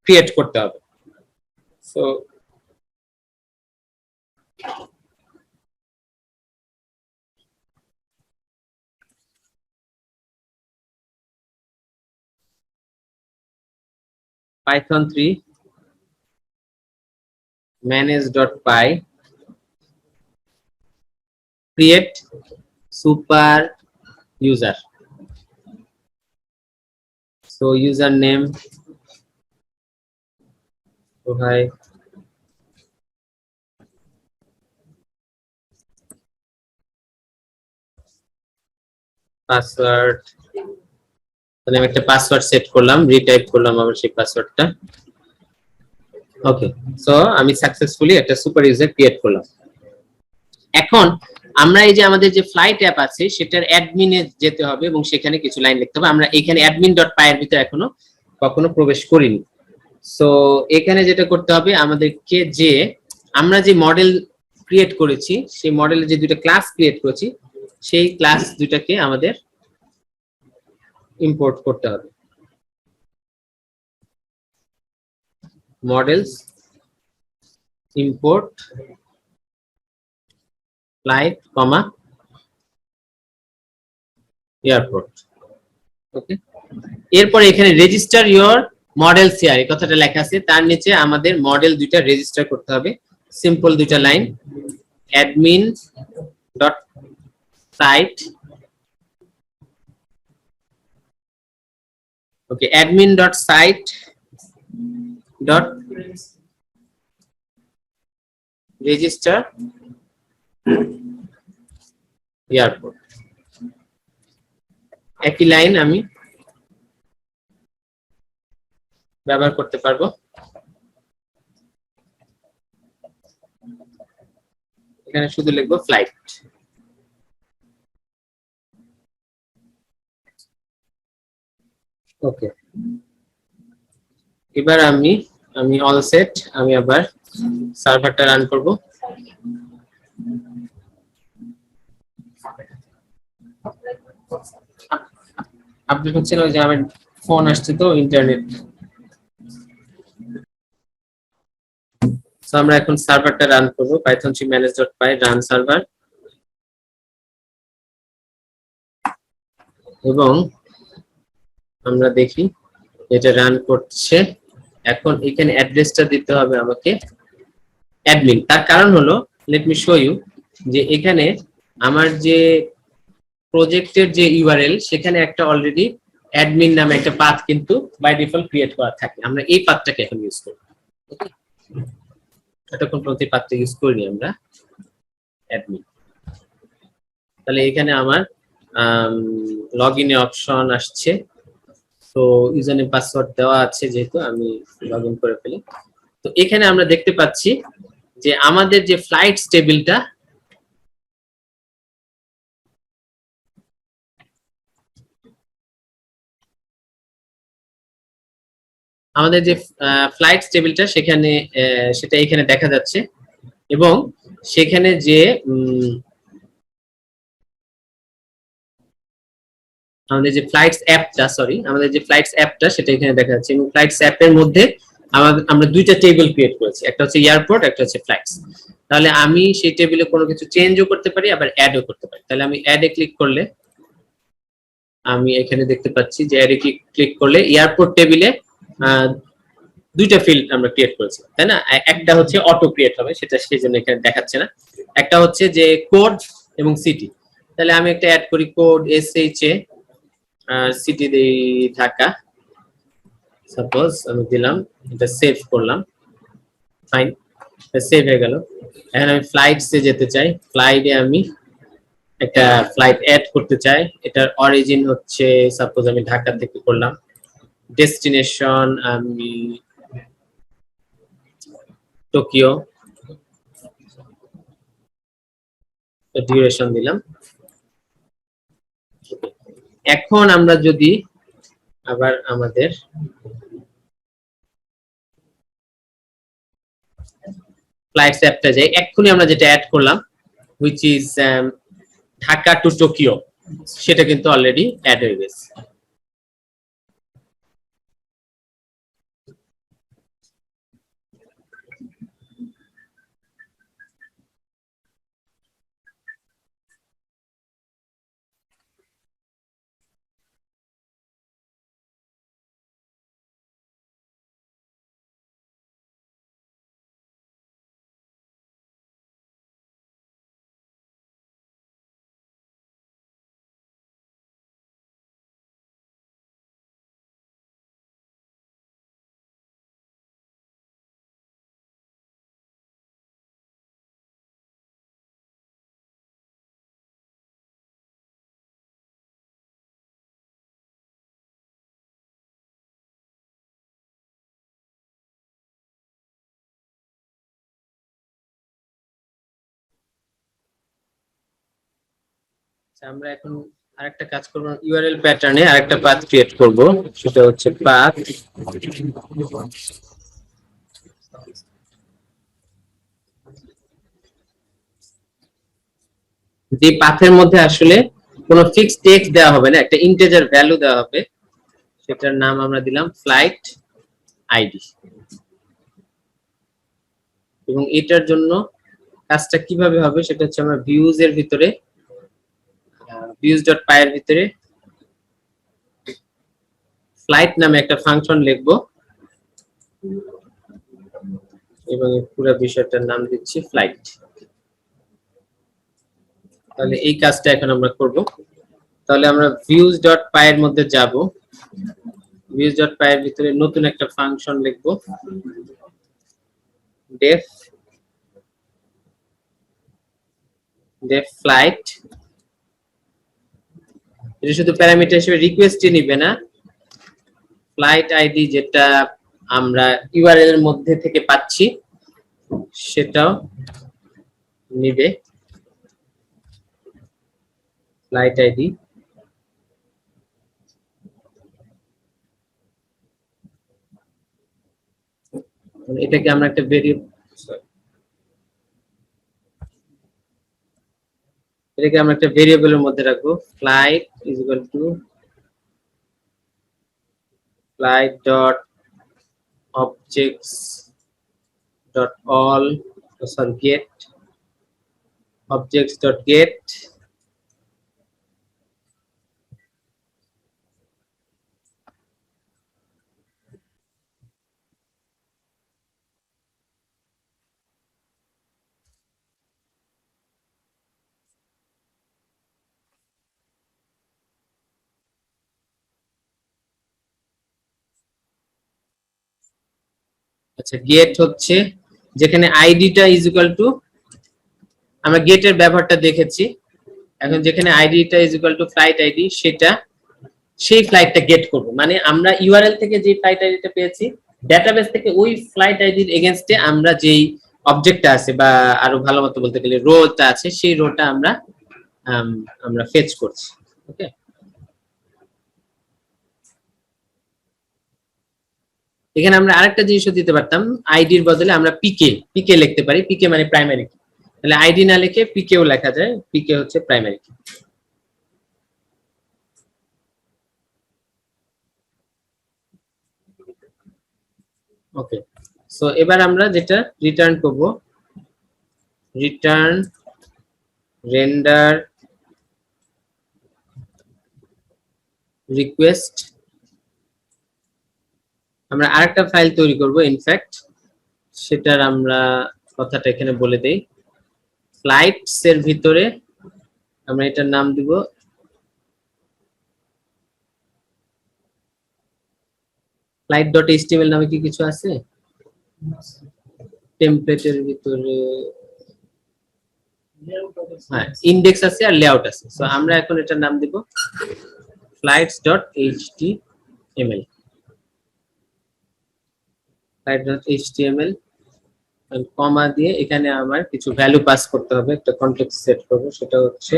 Speaker 1: ক্রিয়েট করতে হবে। So python 3 manage.py create super user. So username, so hi, password, তাহলে আমি একটা পাসওয়ার্ড সেট করলাম, রিটাইপ করলাম আবার সেই পাসওয়ার্ডটা। ওকে, সো আমি সাকসেসফুলি একটা সুপার ইউজার ক্রিয়েট করলাম। এখন আমরা এই যে আমাদের যে ফ্লাইট অ্যাপ আছে সেটার অ্যাডমিনে যেতে হবে এবং সেখানে কিছু লাইন লিখতে হবে। আমরা এখানে admin.py এর ভিতরে এখনো কখনো প্রবেশ করিনি। সো এখানে যেটা করতে হবে আমাদেরকে, যে আমরা যে মডেল ক্রিয়েট করেছি সেই মডেলে যে দুটো ক্লাস ক্রিয়েট করেছি সেই ক্লাস দুটাকে আমাদের ইম্পোর্ট করতে হবে। মডেলস ইম্পোর্ট ফ্লাইট কমা এয়ারপোর্ট। ওকে, এরপর এখানে রেজিস্টার ইওর মডেল শেয়ার এই কথাটা লেখা আছে, তার নিচে আমাদের মডেল দুইটা রেজিস্টার করতে হবে। সিম্পল দুইটা line, admin dot site, okay, admin dot site dot register airport. একই লাইন আমি ব্যবহার করতে পারবো। এখানে শুধু লিখবো ফ্লাইট। ওকে, এবার আমি অল সেট। আমি আবার সার্ভারটা রান করব। আপডেট হচ্ছে না, ওই যে আমার ফোন আসছে তো ইন্টারনেট। সো আমরা এখন সার্ভারটা রান করব, python 3 manage.py রান সার্ভার, এবং আমরা দেখি এটা রান করছে। এখন এখানে অ্যাড্রেসটা দিতে হবে আমাকে অ্যাডমিন। তার কারণ হলো, লেট মি শো ইউ, যে এখানে আমার যে প্রজেক্টের যে ইউআরএল সেখানে একটা অলরেডি অ্যাডমিন নামে একটা পাথ কিন্তু বাই ডিফল্ট ক্রিয়েট করা থাকে। আমরা এই পাথটাকে এখন ইউজ করব। এতক্ষণ পর্যন্ত এই পাথটা ইউজ করিনি আমরা, অ্যাডমিন। তাহলে এখানে আমার লগইন এর অপশন আসছে। তো ইউজারনেম পাসওয়ার্ড দেওয়া আছে, যেহেতু আমি লগইন করে ফেলি। তো এখানে আমরা দেখতে পাচ্ছি যে আমাদের যে ফ্লাইটস টেবিলটা, আমাদের যে ফ্লাইটস টেবিলটা সেখানে সেটা এখানে দেখা যাচ্ছে, এবং সেখানে যে আমাদের যে ফ্লাইটস অ্যাপটা, আমাদের যে ফ্লাইটস অ্যাপটা সেটা এখানে দেখা যাচ্ছে। এবং ফ্লাইটস অ্যাপের মধ্যে আমরা দুইটা টেবিল ক্রিয়েট করেছি, একটা হচ্ছে এয়ারপোর্ট, একটা হচ্ছে ফ্লাইটস। তাহলে আমি সেই টেবিলে কোনো কিছু চেঞ্জও করতে পারি, আবার অ্যাডও করতে পারি। তাহলে আমি অ্যাডে ক্লিক করলে আমি এখানে দেখতে পাচ্ছি যে অ্যাডে ক্লিক করলে এয়ারপোর্ট টেবিলে দুইটা ফিল্ড আমরা ক্রিয়েট করেছি, তাই না? একটা হচ্ছে অটো ক্রিয়েট হবে, সেটা সেই জন্য এখানে দেখাচ্ছে না। একটা হচ্ছে যে কোড এবং সিটি। তাহলে আমি একটা অ্যাড করি কোড এসএইচ এ সিটি দেই ঢাকা, সাপোজ আমি দিলাম, এটা সেভ করলাম, ফাইন, সেভ হয়ে গেল। এখন আমি ফ্লাইটসে যেতে চাই, ফ্লাইটে আমি একটা ফ্লাইট অ্যাড করতে চাই, এটার অরিজিন হচ্ছে সাপোজ আমি ঢাকা থেকে করলাম, ডেস্টিনেশন আমি টোকিও, ডিউরেশন দিলাম। এখন আমরা যদি আবার আমাদের ফ্লাইটস অ্যাপটা যাই, এক্ষুনি আমরা যেটা অ্যাড করলাম which is Dhaka to Tokyo, সেটা কিন্তু অলরেডি অ্যাড হয়ে গেছে। আমরা এখন আরেকটা কাজ করব, ইউআরএল প্যাটার্নে আরেকটা পাথ ক্রিয়েট করব, সেটা হচ্ছে পাথ যে পাথের মধ্যে আসলে কোনো ফিক্সড টেক্সট দেওয়া হবে না, একটা ইন্টিজার ভ্যালু দেওয়া হবে, সেটার নাম আমরা দিলাম ফ্লাইট আইডি। এবং এটার জন্য কাজটা কিভাবে হবে সেটা হচ্ছে আমরা ভিউজ এর ভিতরে views.py এর ভিতরে ফ্লাইট নামে একটা ফাংশন লিখবো এবং এই পুরো বিষয়টার নাম দিচ্ছি ফ্লাইট। তাহলে এই কাজটা এখন আমরা করব। তাহলে আমরা views.py এর মধ্যে যাব, views.py এর ভিতরে নতুন একটা ফাংশন লিখবো def flight। এটা শুধু প্যারামিটার হিসেবে রিকোয়েস্টই নিবে না, ফ্লাইট আইডি যেটা আমরা ইউআরএল এর মধ্যে থেকে পাচ্ছি সেটাও নিবে, ফ্লাইট আইডি। এটাকে আমরা একটা ভেরিয়েবলের মধ্যে রাখবো, flight is equal two flight dot objects dot all sorry get objects dot get আচ্ছা গেট হচ্ছে যেখানে আইডিটা ইজ ইকুয়াল টু, আমরা গেটের ব্যবহারটা দেখেছি, এখন যেখানে আইডিটা is equal two flight ID সেটা সেই ফ্লাইটটা গেট করব, মানে আমরা ইউআরএল থেকে যে ফ্লাইট আইডিটা পেয়েছি ডেটাবেস থেকে ওই ফ্লাইট আইডির এগেইনস্টে আমরা যেই অবজেক্টটা আছে বা আরো ভালো মতো বলতে গেলে রোটা আছে সেই রোটা আমরা ফেচ করছি। ওকে, এখানে আমরা আরেকটা জিনিসও দিতে পারতাম, আইডির বদলে আমরা পিকে লিখতে পারি, পিকে মানে প্রাইমারি কি, তাহলে আইডি না লিখে পিকেও লেখা যায়, পিকে হচ্ছে প্রাইমারি কি। ওকে, সো এবার আমরা যেটা রিটার্ন করব, রিটার্ন রেন্ডার রিকোয়েস্ট। আমরা আরেকটা ফাইল তৈরি করব, ইনফ্যাক্ট সেটার আমরা কথাটা এখানে বলে দেই, ফ্লাইটস এর ভিতরে আমরা এটার নাম দিব flight.html নামে কি কিছু আছে টেমপ্লেটের ভিতরে? হ্যাঁ, ইনডেক্স আছে আর লেআউট আছে। সো আমরা এখন এটার নাম দিব flights.html flight.html কমা দিয়ে এখানে আমার কিছু ভ্যালু পাস করতে হবে, একটা কনটেক্সট সেট করব, সেটা হচ্ছে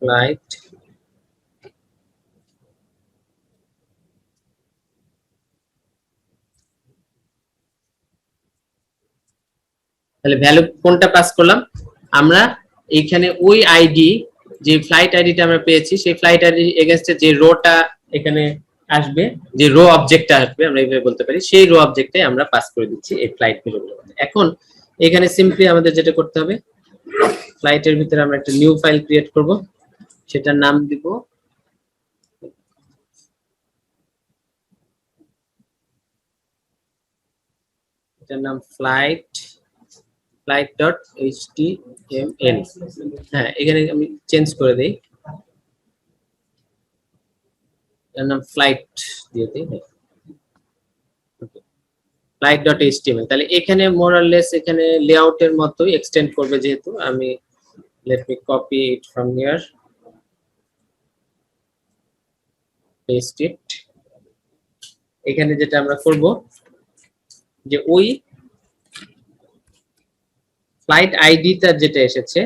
Speaker 1: flight তাহলে ভ্যালু কোনটা পাস করলাম আমরা এইখানে ওই আইডি যে ফ্লাইট আইডিটা আমরা পেয়েছি সেই ফ্লাইট আইডি এগেইনস্টে যে রোটা এখানে আসবে, যে রো অবজেক্টটা আসবে আমরা এইভাবে বলতে পারি, সেই রো অবজেক্টটাই আমরা পাস করে দিচ্ছি এই ফ্লাইট ভ্যালুগুলোর মধ্যে। এখন এখানে সিম্পলি আমাদের যেটা করতে হবে ফ্লাইটের ভিতরে আমরা একটা নিউ ফাইল ক্রিয়েট করব, সেটার নাম দিব এটার নাম flight.html। হ্যাঁ, এখানে আমি চেঞ্জ করে দেই, এর নাম ফ্লাইট দিয়ে দিই flight.html। তাহলে এখানে মোর অর লেস এখানে লেআউটের মতোই এক্সটেন্ড করবে, যেহেতু আমি let me copy it from here, paste it। এখানে যেটা আমরা করব যে ওই ফ্লাইট আইডিটা যেটা এসেছে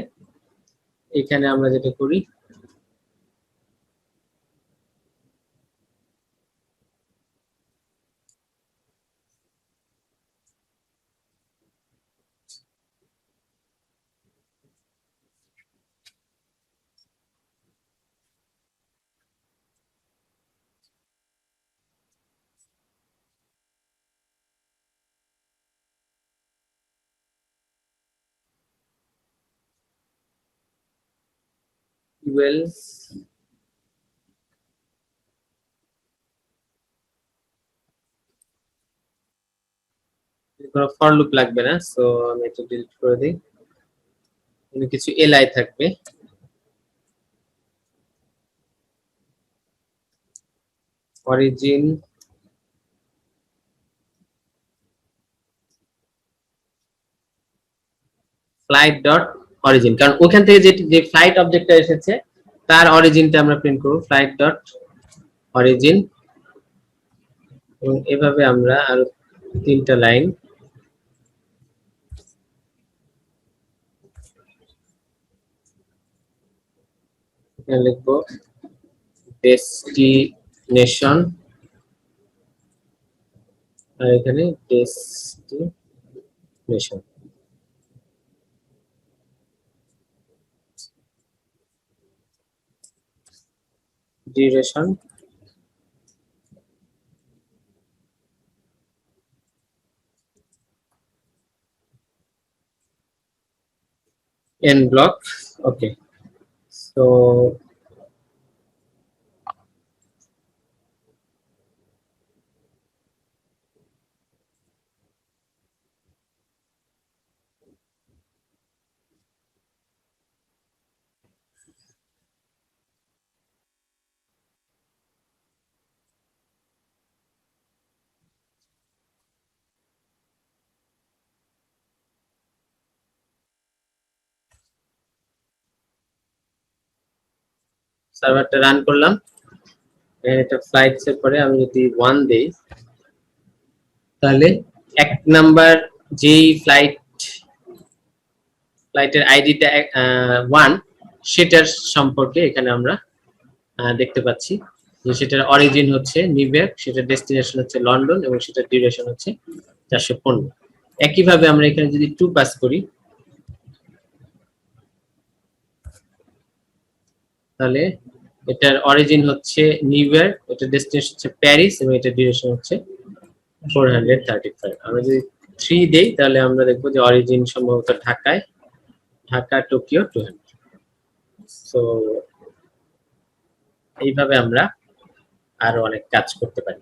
Speaker 1: এখানে আমরা যেটা করি well কোনো ফর লুপ লাগবে না, সো আমি এটা ডিলিট করে দিই। এখানে কিছু এলআই থাকবে, অরিজিন ফ্লাইট ডট অরিজিন, কারণ ওখান থেকে যে ফ্লাইট অবজেক্টটা এসেছে তার অরিজিনটা আমরা প্রিন্ট করব ফ্লাইট ডট অরিজিন। এবং এভাবে আমরা আরো 3টা লাইন এখানে লিখবো ডেস্টিনেশন আর এখানে destination. Duration n block, okay, so সার্ভারটা রান করলাম, এটা ফ্লাইটস এর পরে আমি যদি 1 দেই তাহলে এক নাম্বার যেই ফ্লাইটের আইডিটা 1 সেটার সম্পর্কে এখানে আমরা দেখতে পাচ্ছি যে সেটার অরিজিন হচ্ছে নিউ ইয়র্ক, সেটার ডেস্টিনেশন হচ্ছে লন্ডন এবং সেটার ডিউরেশন হচ্ছে 415। একইভাবে আমরা এখানে যদি 2 পাস করি তাহলে এটার অরিজিন হচ্ছে নিউ ইয়র্ক, এটার ডেস্টিনেশন হচ্ছে প্যারিস এবং এটার ডিউরেশন হচ্ছে 435। আমরা যদি 3 দেই তাহলে আমরা দেখবো যে অরিজিন সম্ভবত ঢাকা টোকিও 200। সো এইভাবে আমরা আরো অনেক কাজ করতে পারি।